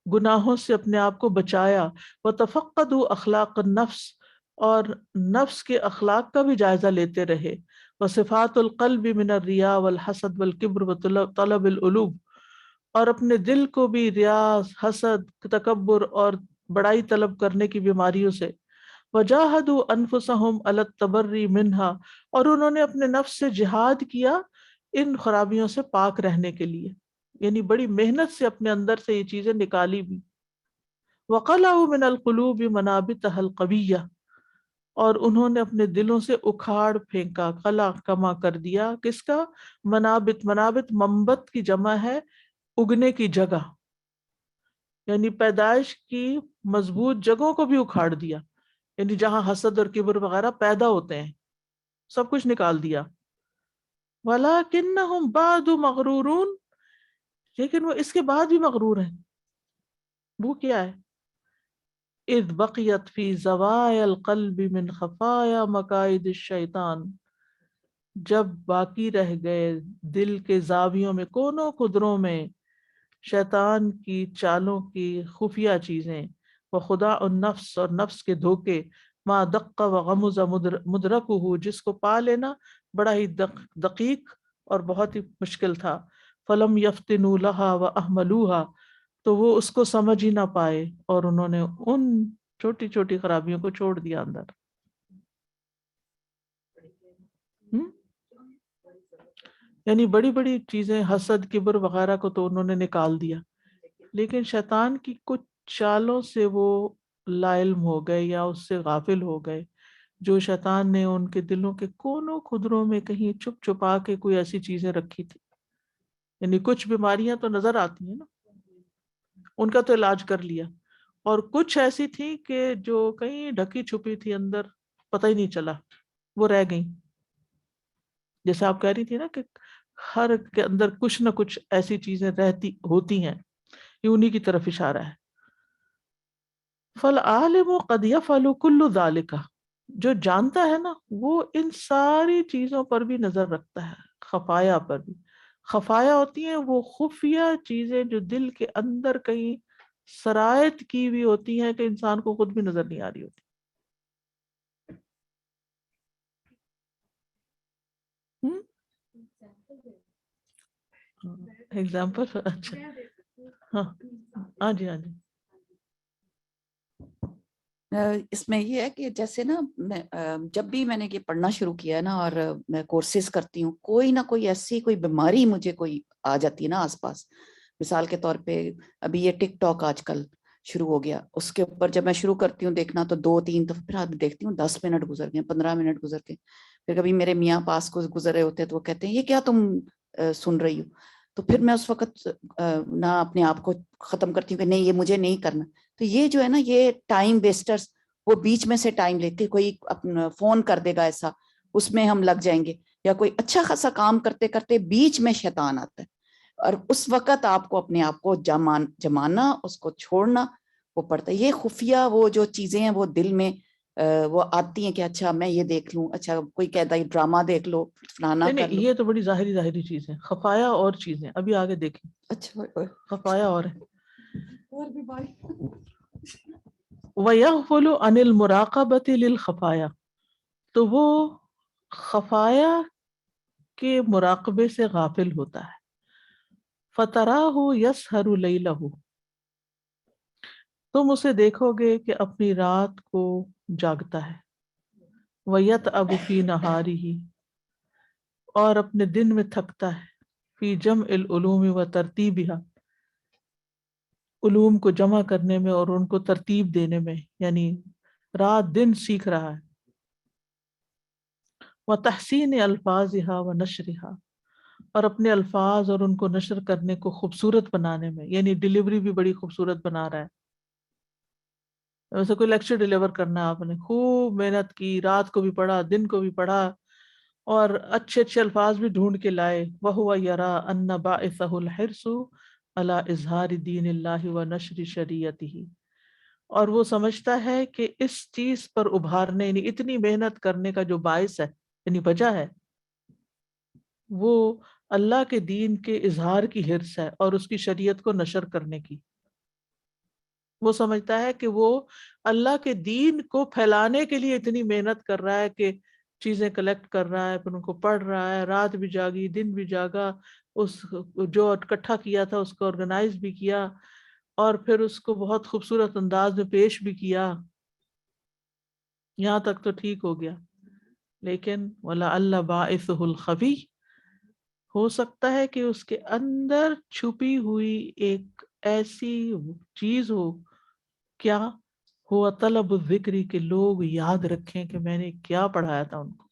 Speaker 2: گناہوں سے اپنے آپ کو بچایا. وَتَفَقَّدُوا أَخْلَاقَ النَّفْسِ، اور نفس کے اخلاق کا بھی جائزہ لیتے رہے. وصفات القلب من الریا والحسد والکبر وطلب العلو، اور اپنے دل کو بھی ریاض، حسد، تکبر اور بڑائی طلب کرنے کی بیماریوں سے. وجاہدوا انفسہم علی التبری منہا، اور انہوں نے اپنے نفس سے جہاد کیا ان خرابیوں سے پاک رہنے کے لیے، یعنی بڑی محنت سے اپنے اندر سے یہ چیزیں نکالی بھی. وقلعوا من القلوب منابتها القویہ، اور انہوں نے اپنے دلوں سے اکھاڑ پھینکا، قلع کما کر دیا، کس کا؟ منابت. منابت منبت کی جمع ہے اگنے کی جگہ، یعنی پیدائش کی مضبوط جگہوں کو بھی اکھاڑ دیا، یعنی جہاں حسد اور کبر وغیرہ پیدا ہوتے ہیں سب کچھ نکال دیا. وَلَكِنَّهُمْ بَعْدُ مَغْرُورُونَ، لیکن وہ اس کے بعد بھی مغرور ہیں. وہ کیا ہے؟ اذ بقیت فی زوایا القلب من خفایا مقاصد الشیطان، جب باقی رہ گئے دل کے زاویوں میں، کونوں قدروں میں شیطان کی چالوں کی خفیہ چیزیں. وخداع النفس، اور نفس کے دھوکے. ما دق وغمز مدرکہ، جس کو پا لینا بڑا ہی دقیق اور بہت ہی مشکل تھا. فلم یفتنوا لها واہملوها، تو وہ اس کو سمجھ ہی نہ پائے اور انہوں نے ان چھوٹی چھوٹی خرابیوں کو چھوڑ دیا اندر. یعنی بڑی بڑی چیزیں حسد کبر وغیرہ کو تو انہوں نے نکال دیا، لیکن شیطان کی کچھ چالوں سے وہ لا علم ہو گئے یا اس سے غافل ہو گئے، جو شیطان نے ان کے دلوں کے کونوں خدروں میں کہیں چھپ چھپا کے کوئی ایسی چیزیں رکھی تھی. یعنی کچھ بیماریاں تو نظر آتی ہیں نا، ان کا تو علاج کر لیا، اور کچھ ایسی تھی کہ جو کہیں ڈھکی چھپی تھی اندر، پتہ ہی نہیں چلا، وہ رہ گئیں. جیسے آپ کہہ رہی تھی نا کہ ہر کے اندر کچھ نہ کچھ ایسی چیزیں رہتی ہوتی ہیں، یہ انہی کی طرف اشارہ ہے. فالعالم قد يفعل كل ذلك، جو جانتا ہے نا وہ ان ساری چیزوں پر بھی نظر رکھتا ہے، خفایا پر بھی. خفایا ہوتی ہیں وہ خفیہ چیزیں جو دل کے اندر کہیں سرایت کی ہوئی ہوتی ہیں کہ انسان کو خود بھی نظر نہیں آ رہی ہوتی. ایگزامپل اچھا ہاں ہاں جی ہاں جی.
Speaker 4: اس میں یہ ہے کہ جیسے نا میں جب بھی میں نے یہ پڑھنا شروع کیا ہے نا، اور میں کورسز کرتی ہوں، کوئی نہ کوئی ایسی کوئی بیماری مجھے کوئی آ جاتی ہے نا آس پاس. مثال کے طور پہ ابھی یہ ٹک ٹاک آج کل شروع ہو گیا، اس کے اوپر جب میں شروع کرتی ہوں دیکھنا تو 2-3 تو پھر دیکھتی ہوں 10 منٹ گزر گئے، 15 منٹ گزر گئے. پھر کبھی میرے میاں پاس کو گزر رہے ہوتے ہیں تو وہ کہتے ہیں یہ کیا تم سن رہی ہو؟ تو پھر میں اس وقت نہ اپنے آپ کو ختم کرتی ہوں کہ نہیں یہ مجھے نہیں کرنا. تو یہ جو ہے نا یہ ٹائم ویسٹرز، وہ بیچ میں سے ٹائم لیتے، کوئی اپنا فون کر دے گا ایسا، اس میں ہم لگ جائیں گے، یا کوئی اچھا خاصا کام کرتے کرتے بیچ میں شیطان آتا ہے، اور اس وقت آپ کو اپنے آپ کو جمانا، اس کو چھوڑنا وہ پڑتا ہے. یہ خفیہ وہ جو چیزیں ہیں وہ دل میں وہ آتی ہیں کہ اچھا میں یہ دیکھ لوں، اچھا کوئی کہتا ہے ڈرامہ دیکھ لو، فلانا کر لو.
Speaker 2: یہ تو بڑی ظاہری چیز ہے، خفایا اور چیزیں ابھی آگے دیکھیں.
Speaker 4: اچھا
Speaker 2: خفایا اور ہے. وَيَغْفُلُ عَنِ الْمُرَاقَبَةِ لِلْخَفَايَا، تو وہ خفایا کے مراقبے سے غافل ہوتا ہے. فَتَرَاهُ يَسْهَرُ لَيْلَهُ، تم اسے دیکھو گے کہ اپنی رات کو جاگتا ہے. وَيَتْعَبُ فِي نَهَارِهِ، اور اپنے دن میں تھکتا ہے. فِي جَمْعِ الْعُلُومِ وَتَرْتِيبِهَا، علوم کو جمع کرنے میں اور ان کو ترتیب دینے میں، یعنی رات دن سیکھ رہا ہے. وَتَحْسِينِ أَلْفَاظِهَا وَنَشْرِهَا، اور اپنے الفاظ اور ان کو نشر کرنے کو خوبصورت بنانے میں، یعنی ڈیلیوری بھی بڑی خوبصورت بنا رہا ہے. ویسے کوئی لیکچر ڈیلیور کرنا ہے، آپ نے خوب محنت کی، رات کو بھی پڑھا دن کو بھی پڑھا، اور اچھے اچھے الفاظ بھی ڈھونڈ کے لائے. وَهُوَ يَرَى أَنَّ بَاعِثَهُ الْحِرْصُ عَلَى إِظْهَارِ دِينِ اللَّهِ وَنَشْرِ شَرِيعَتِهِ، اور وہ سمجھتا ہے کہ اس چیز پر ابھارنے، یعنی اتنی محنت کرنے کا جو باعث ہے، یعنی وجہ ہے، وہ اللہ کے دین کے اظہار کی حرص ہے اور اس کی شریعت کو نشر کرنے کی. وہ سمجھتا ہے کہ وہ اللہ کے دین کو پھیلانے کے لیے اتنی محنت کر رہا ہے کہ چیزیں کلیکٹ کر رہا ہے، پھر ان کو پڑھ رہا ہے، رات بھی جاگی دن بھی جاگا، اس جو اکٹھا کیا تھا اس کو آرگنائز بھی کیا، اور پھر اس کو بہت خوبصورت انداز میں پیش بھی کیا. یہاں تک تو ٹھیک ہو گیا، لیکن وَلَعَلَّ بَاعِثُهُ الْخَفِيُّ، ہو سکتا ہے کہ اس کے اندر چھپی ہوئی ایک ایسی چیز ہو. کیا ہوا؟ طلب الذکری، کہ لوگ یاد رکھیں کہ میں نے کیا پڑھایا تھا ان کو.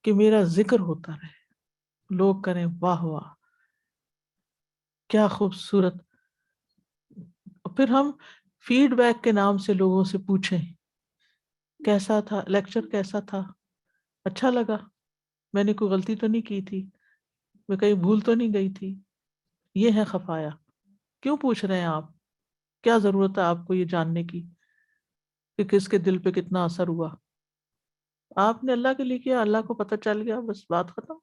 Speaker 2: کہ میرا ذکر ہوتا رہے، لوگ کریں واہ واہ کیا خوبصورت. پھر ہم فیڈ بیک کے نام سے لوگوں سے پوچھیں کیسا تھا لیکچر، کیسا تھا، اچھا لگا، میں نے کوئی غلطی تو نہیں کی تھی، میں کہیں بھول تو نہیں گئی تھی. یہ ہے خفایا. کیوں پوچھ رہے ہیں آپ؟ کیا ضرورت ہے آپ کو یہ جاننے کی کہ کس کے دل پہ کتنا اثر ہوا؟ آپ نے اللہ کے لیے کیا، اللہ کو پتہ چل گیا، بس بات ختم.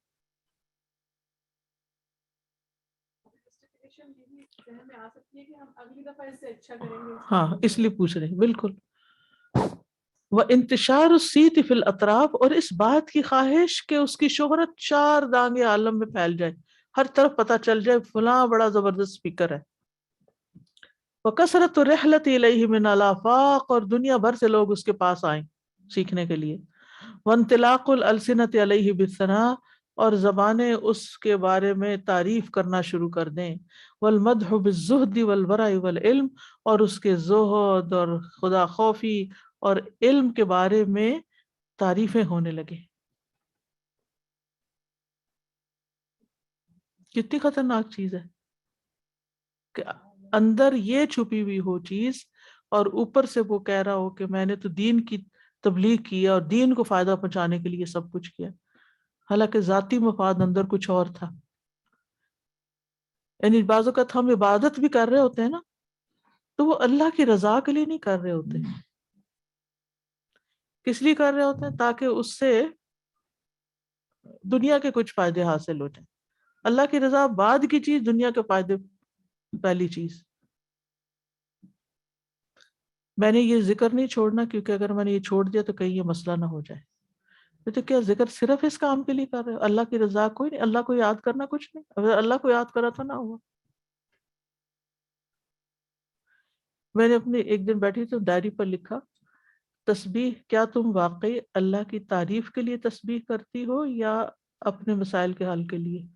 Speaker 2: ہاں اس لیے پوچھ رہے ہیں. بالکل وانتشار الصیت فی الاطراف، اور اس بات کی خواہش کہ اس کی شہرت 4 دانگے عالم میں پھیل جائے، ہر طرف پتہ چل جائے فلاں بڑا زبردست اسپیکر ہے. وکثرت الرحلۃ الیہ من الافاق، اور دنیا بھر سے لوگ اس کے پاس آئیں سیکھنے کے لیے. وانطلاق الالسنۃ علیہ بالثناء، اور زبانیں اس کے بارے میں تعریف کرنا شروع کر دیں. والمدح بالزہد والورع والعلم، اور اس کے زہد اور خدا خوفی اور علم کے بارے میں تعریفیں ہونے لگے. کتنی خطرناک چیز ہے کہ اندر یہ چھپی ہوئی ہو چیز اور اوپر سے وہ کہہ رہا ہو کہ میں نے تو دین کی تبلیغ کی اور دین کو فائدہ پہنچانے کے لیے سب کچھ کیا، حالانکہ ذاتی مفاد اندر کچھ اور تھا. یعنی بعض اوقات ہم عبادت بھی کر رہے ہوتے ہیں نا، تو وہ اللہ کی رضا کے لیے نہیں کر رہے ہوتے. کس لیے کر رہے ہوتے ہیں؟ تاکہ اس سے دنیا کے کچھ فائدے حاصل ہو جائیں. اللہ کی رضا بعد کی چیز، دنیا کے فائدے پہلی چیز. میں نے یہ ذکر نہیں چھوڑنا، کیونکہ اگر میں نے یہ چھوڑ دیا تو کہیں یہ مسئلہ نہ ہو جائے. تو کیا ذکر صرف اس کام کے لیے کر رہے ہو؟ اللہ کی رضا کوئی نہیں، اللہ کو یاد کرنا کچھ نہیں. اگر اللہ کو یاد کرا تو نہ ہوا. میں نے اپنے ایک دن بیٹھی تو ڈائری پر لکھا، تسبیح کیا تم واقعی اللہ کی تعریف کے لیے تسبیح کرتی ہو یا اپنے مسائل کے حل کے لیے؟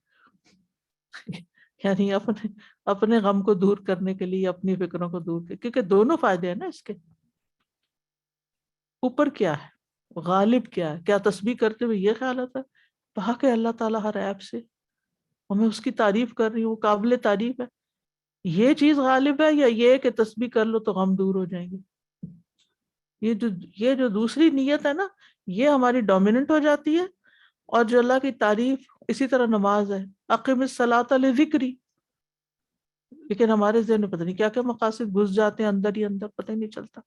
Speaker 2: یعنی اپنے غم کو دور کرنے کے لیے، اپنی فکروں کو دور کرنے، کیونکہ دونوں فائدے ہیں نا اس کے. اوپر کیا ہے، غالب کیا ہے؟ کیا تسبیح کرتے ہوئے یہ خیال آتا ہے پاک ہے اللہ تعالیٰ ہر عیب سے، اور میں اس کی تعریف کر رہی ہوں، قابل تعریف ہے، یہ چیز غالب ہے؟ یا یہ کہ تسبیح کر لو تو غم دور ہو جائیں گے؟ یہ جو دوسری نیت ہے نا، یہ ہماری ڈومیننٹ ہو جاتی ہے. اور جو اللہ کی تعریف، اسی طرح نماز ہے، اقم الصلاۃ لذکری، لیکن ہمارے ذہن میں پتہ نہیں کیا کیا مقاصد گھس جاتے ہیں اندر ہی اندر، پتہ ہی نہیں چلتا.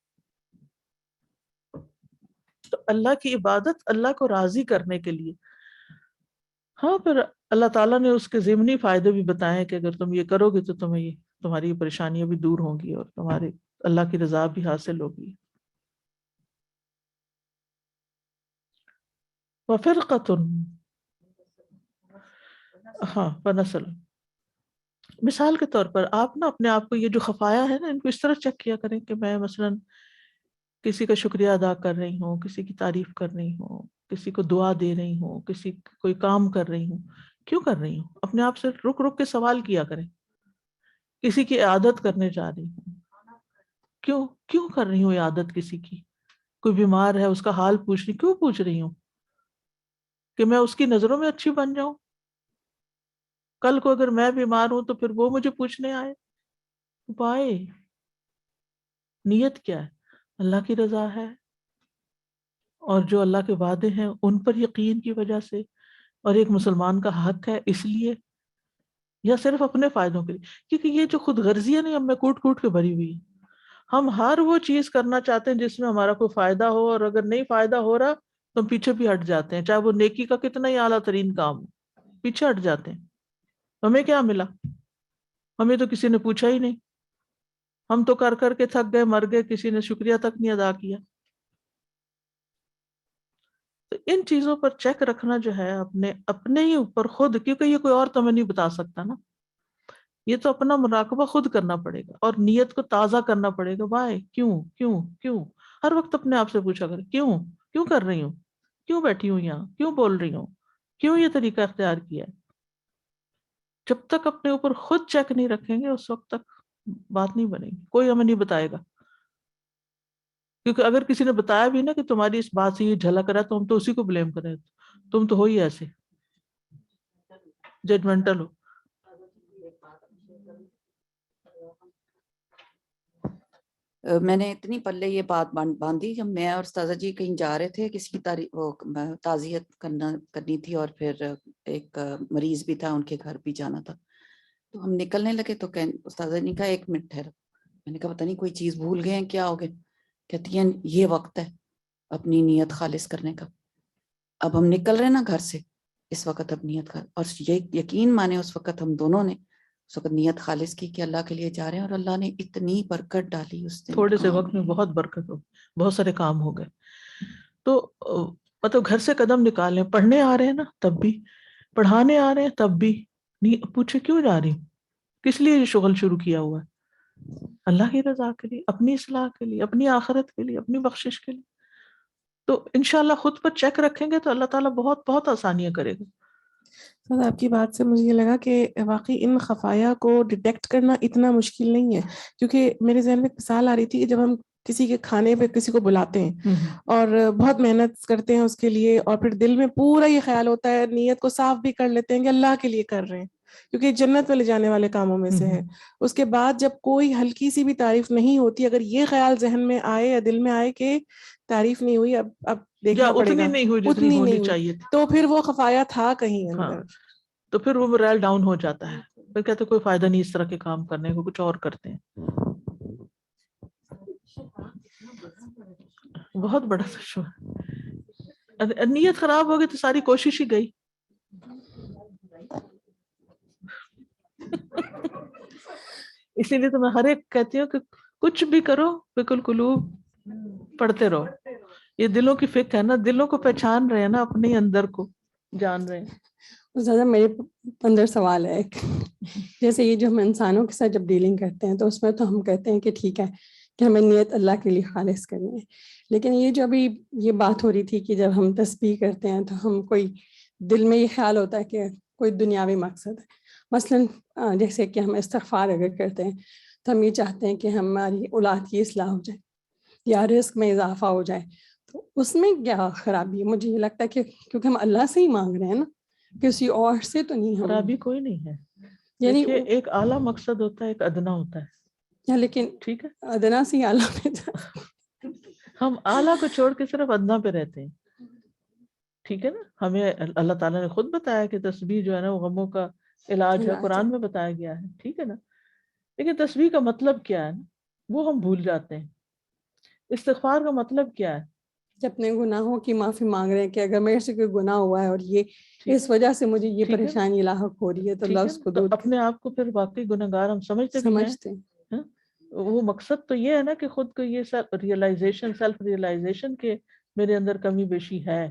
Speaker 2: تو اللہ کی عبادت اللہ کو راضی کرنے کے لیے. ہاں، پھر اللہ تعالیٰ نے اس کے ضمنی فائدے بھی بتائے ہیں کہ اگر تم یہ کرو گے تو تمہیں یہ تمہاری پریشانیاں بھی دور ہوں گی اور تمہارے اللہ کی رضا بھی حاصل ہوگی. وفرقۃ، ہاں، ونسل، مثال کے طور پر آپ نا اپنے آپ کو یہ جو خفایا ہے نا، ان کو اس طرح چیک کیا کریں کہ میں مثلا کسی کا شکریہ ادا کر رہی ہوں، کسی کی تعریف کر رہی ہوں، کسی کو دعا دے رہی ہوں، کوئی کام کر رہی ہوں، کیوں کر رہی ہوں؟ اپنے آپ سے رک رک کے سوال کیا کریں. کسی کی عیادت کرنے جا رہی ہوں، کیوں کر رہی ہوں عیادت کسی کی؟ کوئی بیمار ہے، اس کا حال کیوں پوچھ رہی ہوں؟ کہ میں اس کی نظروں میں اچھی بن جاؤں؟ کل کو اگر میں بیمار ہوں تو پھر وہ مجھے پوچھنے آئے؟ وائے؟ نیت کیا ہے؟ اللہ کی رضا ہے، اور جو اللہ کے وعدے ہیں ان پر یقین کی وجہ سے، اور ایک مسلمان کا حق ہے اس لیے، یا صرف اپنے فائدوں کے لیے؟ کیونکہ یہ جو خود غرضی ہے نا، ہم میں کوٹ کوٹ کے بھری ہوئی ہے. ہم ہر وہ چیز کرنا چاہتے ہیں جس میں ہمارا کوئی فائدہ ہو، اور اگر نہیں فائدہ ہو رہا تو ہم پیچھے بھی ہٹ جاتے ہیں، چاہے وہ نیکی کا کتنا ہی اعلیٰ ترین کام ہو، پیچھے ہٹ جاتے ہیں. ہمیں کیا ملا؟ ہمیں تو کسی نے پوچھا ہی نہیں، ہم تو کر کر کے تھک گئے، مر گئے، کسی نے شکریہ تک نہیں ادا کیا. تو ان چیزوں پر چیک رکھنا جو ہے اپنے ہی اوپر خود، کیونکہ یہ کوئی اور تو ہمیں نہیں بتا سکتا نا، یہ تو اپنا مراقبہ خود کرنا پڑے گا، اور نیت کو تازہ کرنا پڑے گا. وائے؟ کیوں ہر وقت اپنے آپ سے پوچھا کرے، کیوں کر رہی ہوں، کیوں بیٹھی ہوں یہاں، کیوں بول رہی ہوں، کیوں یہ طریقہ اختیار کیا ہے. جب تک اپنے اوپر خود چیک نہیں رکھیں گے اس وقت تک بات نہیں بنے گی. کوئی ہمیں نہیں بتائے گا، کیونکہ اگر کسی نے بتایا بھی نا کہ تمہاری اس بات سے یہ جھلک رہا ہے تو ہم تو اسی کو بلیم کریں، تم تو ہو ہی ایسے ججمنٹل ہو.
Speaker 4: میں نے اتنی پلے یہ بات باندھی، جب میں اور استاذہ جی کہیں جا رہے تھے، کسی کی تعزیت کرنی تھی، اور پھر ایک مریض بھی تھا، ان کے گھر بھی جانا تھا. تو ہم نکلنے لگے تو استاذہ نے کہا 1 منٹ ٹھہرو. میں نے کہا پتہ نہیں کوئی چیز بھول گئے ہیں، کیا ہو گئے؟ کہتی ہیں یہ وقت ہے اپنی نیت خالص کرنے کا. اب ہم نکل رہے نا گھر سے، اس وقت اب نیت کر، اور یہ یقین مانے اس وقت ہم دونوں نے اس وقت نیت خالص کی کہ اللہ کے لیے جا رہے ہیں، اور اللہ نے اتنی برکت ڈالی اس دن،
Speaker 2: تھوڑے سے وقت میں بہت برکت ہو، بہت سارے کام ہو گئے. تو مطلب گھر سے قدم نکالیں، پڑھنے آ رہے ہیں نا تب بھی، پڑھانے آ رہے ہیں تب بھی نہیں پوچھے کیوں جا رہی ہوں، کس لیے یہ شغل شروع کیا ہوا ہے؟ اللہ کی رضا کے لیے، اپنی اصلاح کے لیے، اپنی آخرت کے لیے، اپنی بخشش کے لیے. تو انشاءاللہ خود پر چیک رکھیں گے تو اللہ تعالیٰ بہت بہت آسانیاں کرے گا.
Speaker 3: آپ کی بات سے مجھے یہ لگا کہ واقعی ان خفایا کو ڈیٹیکٹ کرنا اتنا مشکل نہیں ہے، کیونکہ میرے ذہن میں ایک مثال آ رہی تھی کہ جب ہم کسی کے کھانے پہ کسی کو بلاتے ہیں اور بہت محنت کرتے ہیں اس کے لیے، اور پھر دل میں پورا یہ خیال ہوتا ہے، نیت کو صاف بھی کر لیتے ہیں کہ اللہ کے لیے کر رہے ہیں کیونکہ جنت میں لے جانے والے کاموں میں سے ہے. اس کے بعد جب کوئی ہلکی سی بھی تعریف نہیں ہوتی، اگر یہ خیال ذہن میں آئے یا دل میں آئے کہ تعریف نہیں ہوئی، اب دیکھنا پڑے گا،
Speaker 2: نہیں ہوئی جتنی
Speaker 3: اتنی
Speaker 2: ہونی
Speaker 3: نہیں ہوئی،
Speaker 2: چاہیے تھی،
Speaker 3: تو پھر وہ خفایا تھا کہیں
Speaker 2: ہاں
Speaker 3: اندر.
Speaker 2: تو پھر وہ morale ڈاؤن ہو جاتا ہے، پھر کہتے کوئی فائدہ نہیں اس طرح کے کام کرنے کو، کچھ اور کرتے ہیں. بہت بڑا دشمن. نیت خراب ہوگی تو ساری کوشش ہی گئی. اسی لیے تو میں ہر ایک کہتی ہوں کہ کچھ بھی کرو فکر القلوب پڑھتے رہو. یہ دلوں کی فکر ہے نا، دلوں کو پہچان رہے ہیں نا، اپنے اندر کو جان رہے ہیں.
Speaker 14: زیادہ میرے اندر سوال ہے ایک، جیسے یہ جو ہم انسانوں کے ساتھ جب ڈیلنگ کرتے ہیں تو اس میں تو ہم کہتے ہیں کہ ٹھیک ہے کہ ہمیں نیت اللہ کے لیے خالص کرنی ہے، لیکن یہ جو ابھی یہ بات ہو رہی تھی کہ جب ہم تسبیح کرتے ہیں تو ہم کوئی دل میں یہ خیال ہوتا ہے کہ کوئی دنیاوی مقصد ہے. مثلاً جیسے کہ ہم استغفار اگر کرتے ہیں تو ہم یہ چاہتے ہیں کہ ہماری اولاد کی اصلاح ہو جائے یا رزق میں اضافہ ہو جائے، تو اس میں کیا خرابی ہے؟ مجھے یہ لگتا ہے کہ کیونکہ ہم اللہ سے ہی مانگ رہے ہیں نا، کسی اور سے تو نہیں. ہم
Speaker 2: خرابی کوئی نہیں ہے،
Speaker 14: یعنی
Speaker 2: دیکھیے ایک اعلیٰ مقصد ہوتا ہے، ایک ادنا ہوتا ہے.
Speaker 14: لیکن
Speaker 2: ٹھیک ہے،
Speaker 14: ادنا سے اعلیٰ پہ
Speaker 2: ہم اعلیٰ کو چھوڑ کے صرف ادنا پہ رہتے ہیں. ٹھیک ہے نا، ہمیں اللہ تعالیٰ نے خود بتایا کہ تسبیح جو ہے نا وہ غموں کا علاج ہے، قرآن میں بتایا گیا ہے. ٹھیک ہے نا، لیکن تسبیح کا مطلب کیا ہے نا وہ ہم بھول جاتے ہیں. استغفار کا مطلب کیا ہے؟
Speaker 14: کہ اپنے گناہوں کی معافی مانگ رہے ہیں کہ اگر میرے سے کوئی گناہ ہوا ہے اور یہ اس وجہ سے مجھے یہ پریشانی لاحق ہو رہی ہے تو اللہ اس کو دور
Speaker 2: اپنے آپ کو پھر واقعی گنہگار ہم سمجھتے بھی ہیں. وہ مقصد تو یہ ہے نا کہ خود کو یہ سیلف ریئلائزیشن کہ میرے اندر کمی بیشی ہے،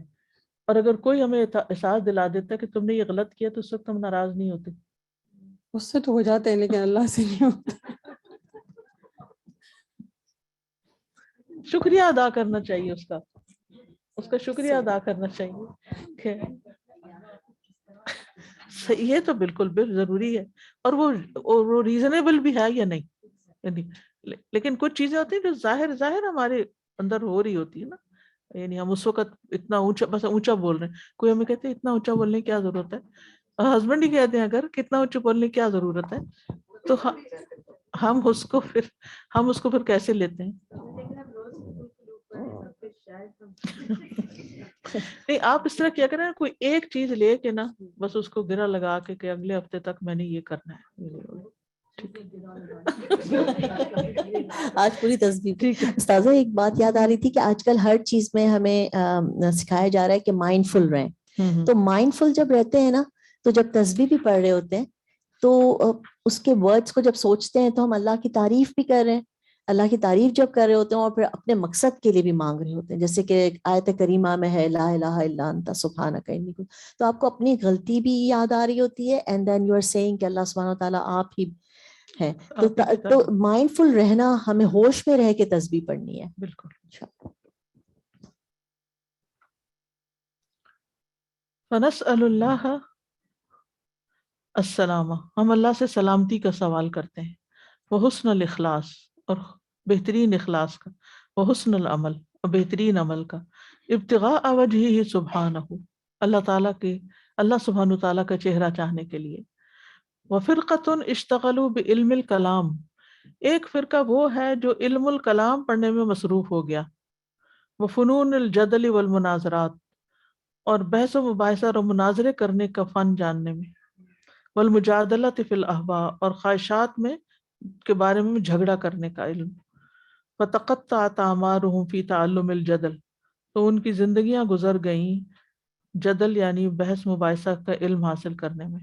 Speaker 2: اور اگر کوئی ہمیں احساس دلا دیتا ہے کہ تم نے یہ غلط کیا تو اس وقت ہم ناراض نہیں ہوتے.
Speaker 14: اس سے تو ہو جاتے ہیں لیکن اللہ سے نہیں ہوتا.
Speaker 2: شکریہ ادا کرنا چاہیے، اس کا شکریہ ادا کرنا چاہیے. یہ تو بالکل ضروری ہے، اور وہ ریزنیبل بھی ہے یا نہیں. لیکن کچھ چیزیں ہوتی ہیں جو ظاہر ہمارے اندر ہو رہی ہوتی ہے نا، یعنی ہم اس وقت اتنا اونچا بس اونچا بول رہے ہیں، کوئی ہمیں کہتے ہیں اتنا اونچا بولنے کی کیا ضرورت ہے، ہسبینڈ ہی کہتے ہیں اگر کتنا اونچا بولنے کی کیا ضرورت ہے، تو ہم اس کو پھر کیسے لیتے ہیں. نہیں، آپ اس طرح کیا کریں، کوئی ایک چیز لے کے نا بس اس کو گرا لگا کے کہ اگلے ہفتے تک میں نے یہ کرنا ہے.
Speaker 13: آج پوری تصویر. استاذہ ایک بات یاد آ رہی تھی کہ آج کل ہر چیز میں ہمیں سکھایا جا رہا ہے کہ مائنڈ فل رہیں. تو مائنڈ فل جب رہتے ہیں نا تو جب تسبیح بھی پڑھ رہے ہوتے ہیں تو اس کے ورڈز کو جب سوچتے ہیں تو ہم اللہ کی تعریف بھی کر رہے ہیں. اللہ کی تعریف جب کر رہے ہوتے ہیں اور پھر اپنے مقصد کے لیے بھی مانگ رہے ہوتے ہیں، جیسے کہ آیت کریمہ میں ہے لا الہ الا انت سبحانک انی کنت، تو آپ کو اپنی غلطی بھی یاد آ رہی ہوتی ہے and then you are seeing کہ اللہ سبحانہ وتعالیٰ آپ ہی ہے. تو مائنڈ فل رہنا، ہمیں ہوش میں رہ کے تسبیح پڑھنی ہے.
Speaker 2: بالکل. فنسأل اللہ السلام، ہم اللہ سے سلامتی کا سوال کرتے ہیں، وہ حسن الاخلاص، اور بہترین اخلاص کا، وہ حسن العمل، اور بہترین عمل کا، ابتغاء وجہہ سبحانہ، اللہ سبحانہ تعالیٰ کا چہرہ چاہنے کے لیے. وفرقۃ اشتغلوا بعلم الکلام، ایک فرقہ وہ ہے جو علم الکلام پڑھنے میں مصروف ہو گیا. وفنون الجدل والمناظرات، اور بحث و مباحثہ اور مناظرے کرنے کا فن جاننے میں. والمجادلۃ فی الاہواء، اور خواہشات میں کے بارے میں جھگڑا کرنے کا علم. فتقطعت اعمارهم فی تعلم الجدل، تو ان کی زندگیاں گزر گئیں جدل یعنی بحث مباحثہ کا علم حاصل کرنے میں.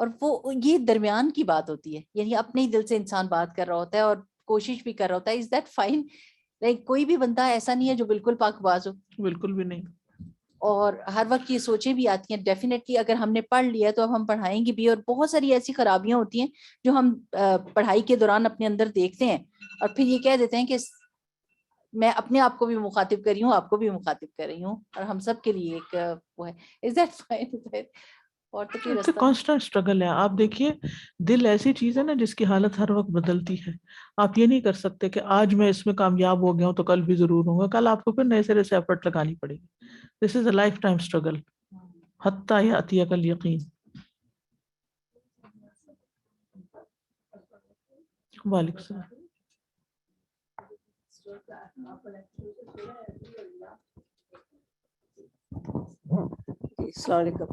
Speaker 15: اور وہ یہ درمیان کی بات ہوتی ہے, یعنی اپنے ہی دل سے انسان بات کر رہا ہوتا ہے اور کوشش بھی کر رہا ہوتا ہے. Is that fine? لائک کوئی بھی بندہ ایسا نہیں ہے جو بالکل پاک باز ہو.
Speaker 2: بالکل بھی نہیں.
Speaker 15: اور ہر وقت یہ سوچیں بھی آتی ہیں. ڈیفینیٹلی اگر ہم نے پڑھ لیا تو اب ہم پڑھائیں گے بھی, اور بہت ساری ایسی خرابیاں ہوتی ہیں جو ہم پڑھائی کے دوران اپنے اندر دیکھتے ہیں اور پھر یہ کہہ دیتے ہیں کہ میں اپنے آپ کو بھی مخاطب کر رہی ہوں, آپ کو بھی مخاطب کر رہی ہوں, اور ہم سب کے لیے ایک وہ ہے. Is that fine? اور تو کوئی رستہ
Speaker 2: کانسٹنٹ اسٹرگل ہے. آپ دیکھیے دل ایسی چیز ہے نا جس کی حالت ہر وقت بدلتی ہے. آپ یہ نہیں کر سکتے کہ آج میں اس میں کامیاب ہو گیا ہوں تو کل بھی ضرور ہوں گا. کل آپ کو پھر نئے سرے سے ایفرٹ لگانی پڑے گی. دس از اے لائف ٹائم اسٹرگل حتی یاتی کل یقین. وعلیکم السلام.
Speaker 16: السلام علیکم.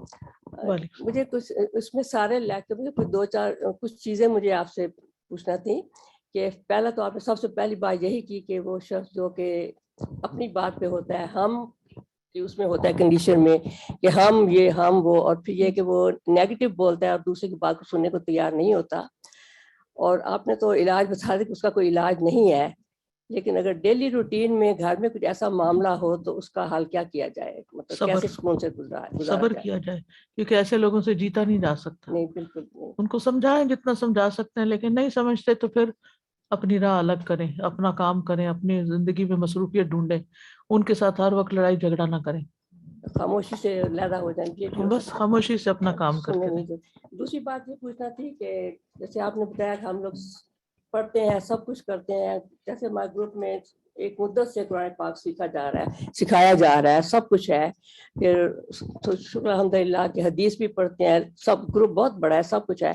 Speaker 16: مجھے کچھ اس میں سارے لیکچر میں کچھ دو چار کچھ چیزیں مجھے آپ سے پوچھنا تھی. کہ پہلا تو آپ نے سب سے پہلی بات یہی کی کہ وہ شخص جو کہ اپنی بات پہ ہوتا ہے, ہم اس میں ہوتا ہے کنڈیشن میں کہ ہم یہ ہم وہ, اور پھر یہ کہ وہ نیگیٹو بولتا ہے اور دوسرے کی بات کو سننے کو تیار نہیں ہوتا. اور آپ نے تو علاج بتا دیا کہ اس کا کوئی علاج نہیں ہے, لیکن اگر ڈیلی روٹین میں گھر میں کچھ ایسا معاملہ ہو تو اس کا حل کیا کیا جائے, مطلب کیسے سکون سے
Speaker 2: صبر کیا جائے, کیونکہ ایسے لوگوں سے جیتا نہیں جا سکتا.
Speaker 16: نہیں بالکل نہیں.
Speaker 2: ان کو سمجھائیں جتنا سمجھا سکتے ہیں, لیکن نہیں سمجھتے تو پھر اپنی راہ الگ کریں, اپنا کام کریں, اپنی زندگی میں مصروفیت ڈھونڈیں. ان کے ساتھ ہر وقت لڑائی جھگڑا نہ کریں,
Speaker 16: خاموشی سے لیدا ہو جائیں گے,
Speaker 2: بس خاموشی سے اپنا کام کرتے رہیں.
Speaker 16: دوسری بات یہ پوچھنا تھی کہ جیسے آپ نے بتایا کہ ہم لوگ پڑھتے ہیں, سب کچھ کرتے ہیں, جیسے ہمارے گروپ میں ایک مدت سے قرآن پاک سیکھا جا رہا ہے, سکھایا جا رہا ہے, سب کچھ ہے. پھر شکر الحمد للہ کہ حدیث بھی پڑھتے ہیں, سب گروپ بہت بڑا ہے, سب کچھ ہے.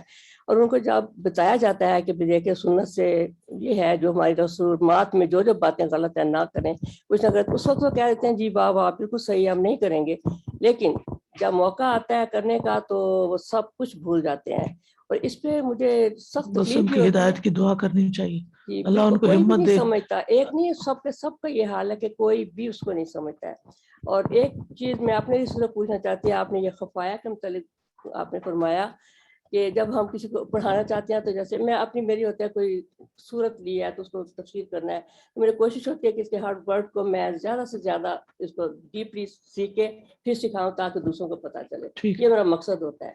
Speaker 16: اور ان کو جب بتایا جاتا ہے کہ دیکھیں سنت سے یہ ہے, جو ہماری رسومات میں جو باتیں غلط ہیں نہ کریں, کچھ نہ کریں, اس وقت وہ کہہ دیتے ہیں جی بابا آپ بالکل صحیح, ہم نہیں کریں گے. لیکن جب موقع آتا ہے کرنے کا تو وہ سب کچھ بھول جاتے ہیں. اور اس پہ مجھے سخت
Speaker 2: بس ان
Speaker 16: تکلیف بھی
Speaker 2: کی
Speaker 16: ہوتی
Speaker 2: ہدایت
Speaker 16: ہے.
Speaker 2: کی دعا کرنی چاہیے,
Speaker 16: جی
Speaker 2: اللہ ان کو
Speaker 16: کوئی بھی
Speaker 2: ہمت
Speaker 16: نہیں
Speaker 2: دے.
Speaker 16: سمجھتا, ایک نہیں سب کا یہ حال ہے کہ کوئی بھی اس کو نہیں سمجھتا ہے. اور ایک چیز میں آپ نے اس طرح پوچھنا چاہتی ہے, آپ نے یہ خفایا کے متعلق آپ نے فرمایا کہ جب ہم کسی کو پڑھانا چاہتے ہیں تو جیسے میری ہوتا ہے کوئی صورت لی ہے تو اس کو تفسیر کرنا ہے, تو میری کوشش ہوتی ہے کہ اس کے ہر ورڈ کو میں زیادہ سے زیادہ اس کو ڈیپلی سیکھ کے پھر سکھاؤں تاکہ دوسروں کو پتہ چلے. یہ میرا مقصد ہوتا ہے.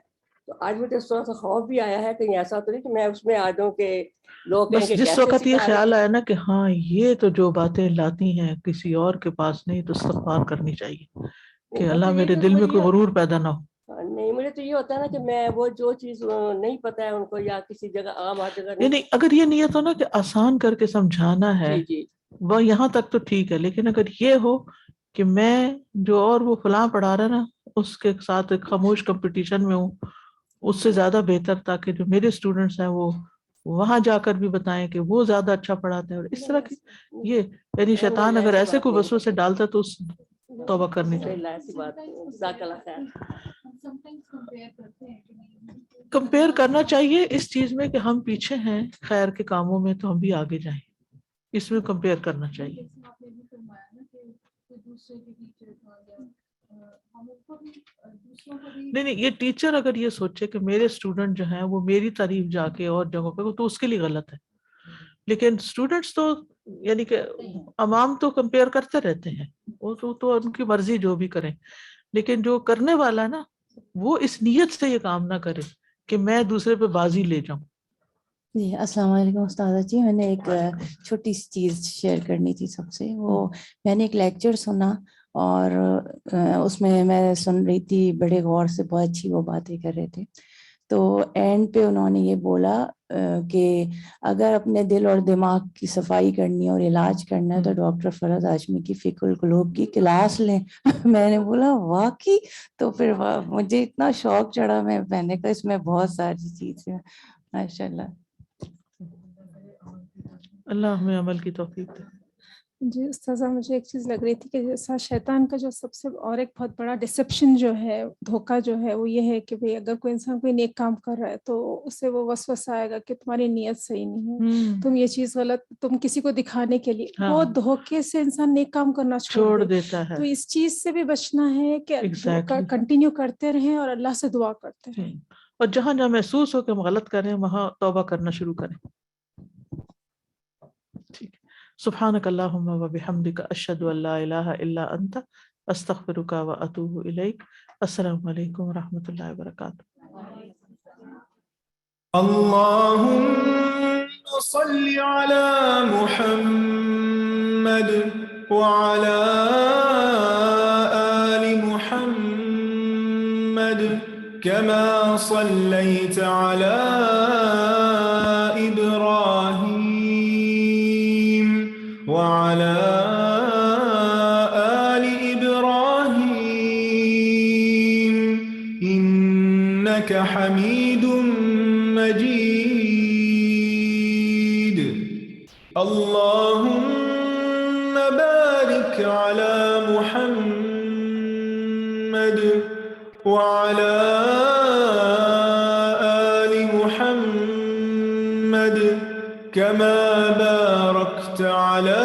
Speaker 16: تو آج مجھے تھوڑا سا خوف بھی آیا ہے کہیں ایسا تو نہیں کہ میں اس میں آ جاؤں کہ لوگ کہیں
Speaker 2: بس
Speaker 16: کہ
Speaker 2: جس
Speaker 16: کیسے
Speaker 2: وقت یہ
Speaker 16: سکھا رہے
Speaker 2: خیال
Speaker 16: ہیں.
Speaker 2: آیا نا کہ ہاں یہ تو جو باتیں لاتی ہیں کسی اور کے پاس نہیں, تو استغفار کرنی چاہیے کہ اللہ میرے دل میں کوئی غرور پیدا نہ ہو.
Speaker 16: نہیں مجھے تو یہ ہوتا ہے نا کہ میں وہ جو چیز نہیں پتہ ہے ان کو یا کسی جگہ عام جگہ
Speaker 2: نہیں, اگر یہ نیت ہو نا کہ آسان کر کے سمجھانا ہے وہ یہاں تک تو ٹھیک ہے, لیکن اگر یہ ہو کہ میں جو اور وہ فلاں پڑھا رہا نا اس کے ساتھ ایک خاموش کمپٹیشن میں ہوں, اس سے زیادہ بہتر تاکہ جو میرے اسٹوڈنٹس ہیں وہ وہاں جا کر بھی بتائیں کہ وہ زیادہ اچھا پڑھاتے ہیں. اور اس طرح کی یہ یعنی شیطان اگر ایسے کوئی وسوسے ڈالتا تو اس توبہ کرنی چاہیے. کمپیئر کرنا چاہیے اس چیز میں کہ ہم پیچھے ہیں خیر کے کاموں میں تو ہم بھی آگے جائیں, اس میں کمپیئر کرنا چاہیے. نہیں, یہ ٹیچر اگر یہ سوچے کہ میرے اسٹوڈنٹ جو ہیں وہ میری تعریف جا کے اور جگہوں پہ, تو اس کے لیے غلط ہے. لیکن اسٹوڈنٹس تو یعنی کہ عوام تو کمپیئر کرتے رہتے ہیں, وہ تو ان کی مرضی جو بھی کریں, لیکن جو کرنے والا ہے نا وہ اس نیت سے یہ کام نہ کرے کہ میں دوسرے پہ بازی لے جاؤں.
Speaker 5: جی السلام علیکم استاذہ جی, میں نے ایک چھوٹی سی چیز شیئر کرنی تھی سب سے. وہ میں نے ایک لیکچر سنا اور اس میں سن رہی تھی, بڑے غور سے بہت اچھی وہ باتیں کر رہے تھے. تو اینڈ پہ انہوں نے یہ بولا کہ اگر اپنے دل اور دماغ کی صفائی کرنی ہے اور علاج کرنا ہے تو ڈاکٹر فرحت ہاشمی کی فقہ القلوب کی کلاس لیں. میں نے بولا واقعی, تو پھر مجھے اتنا شوق چڑھا, میں نے کہا اس میں بہت ساری چیزیں ماشاء اللہ.
Speaker 2: اللہ ہمیں عمل کی توفیق دے.
Speaker 10: جی استاذہ, مجھے ایک چیز لگ رہی تھی کہ جیسا شیطان کا جو سب سے اور ایک بہت بڑا ڈسپشن جو ہے, دھوکہ جو ہے, وہ یہ ہے کہ بھئی اگر کوئی انسان کوئی نیک کام کر رہا ہے تو اسے وہ وسوسہ آئے گا کہ تمہاری نیت صحیح نہیں ہے, تم یہ چیز غلط, تم کسی کو دکھانے کے لیے, وہ دھوکے سے انسان نیک کام کرنا چھوڑ
Speaker 2: دیتا ہے.
Speaker 10: تو اس چیز سے بھی بچنا ہے کہ کنٹینیو کرتے رہیں اور اللہ سے دعا کرتے رہیں.
Speaker 2: اور جہاں جہاں محسوس ہو کہ ہم غلط کر رہے ہیں وہاں توبہ کرنا شروع کریں. ٹھیک ہے. سبحانک اللہم و بحمدک اشہد ان لا الہ الا انت استغفرک و اتوب الیک. السلام علیکم و رحمۃ اللہ وبرکاتہ.
Speaker 1: اللهم صل على محمد وعلى آل محمد كما صليت على إبراهيم وعلى آل إبراهيم إنك حميد مجيد. اللهم بارك على محمد وعلى آل محمد كما باركت على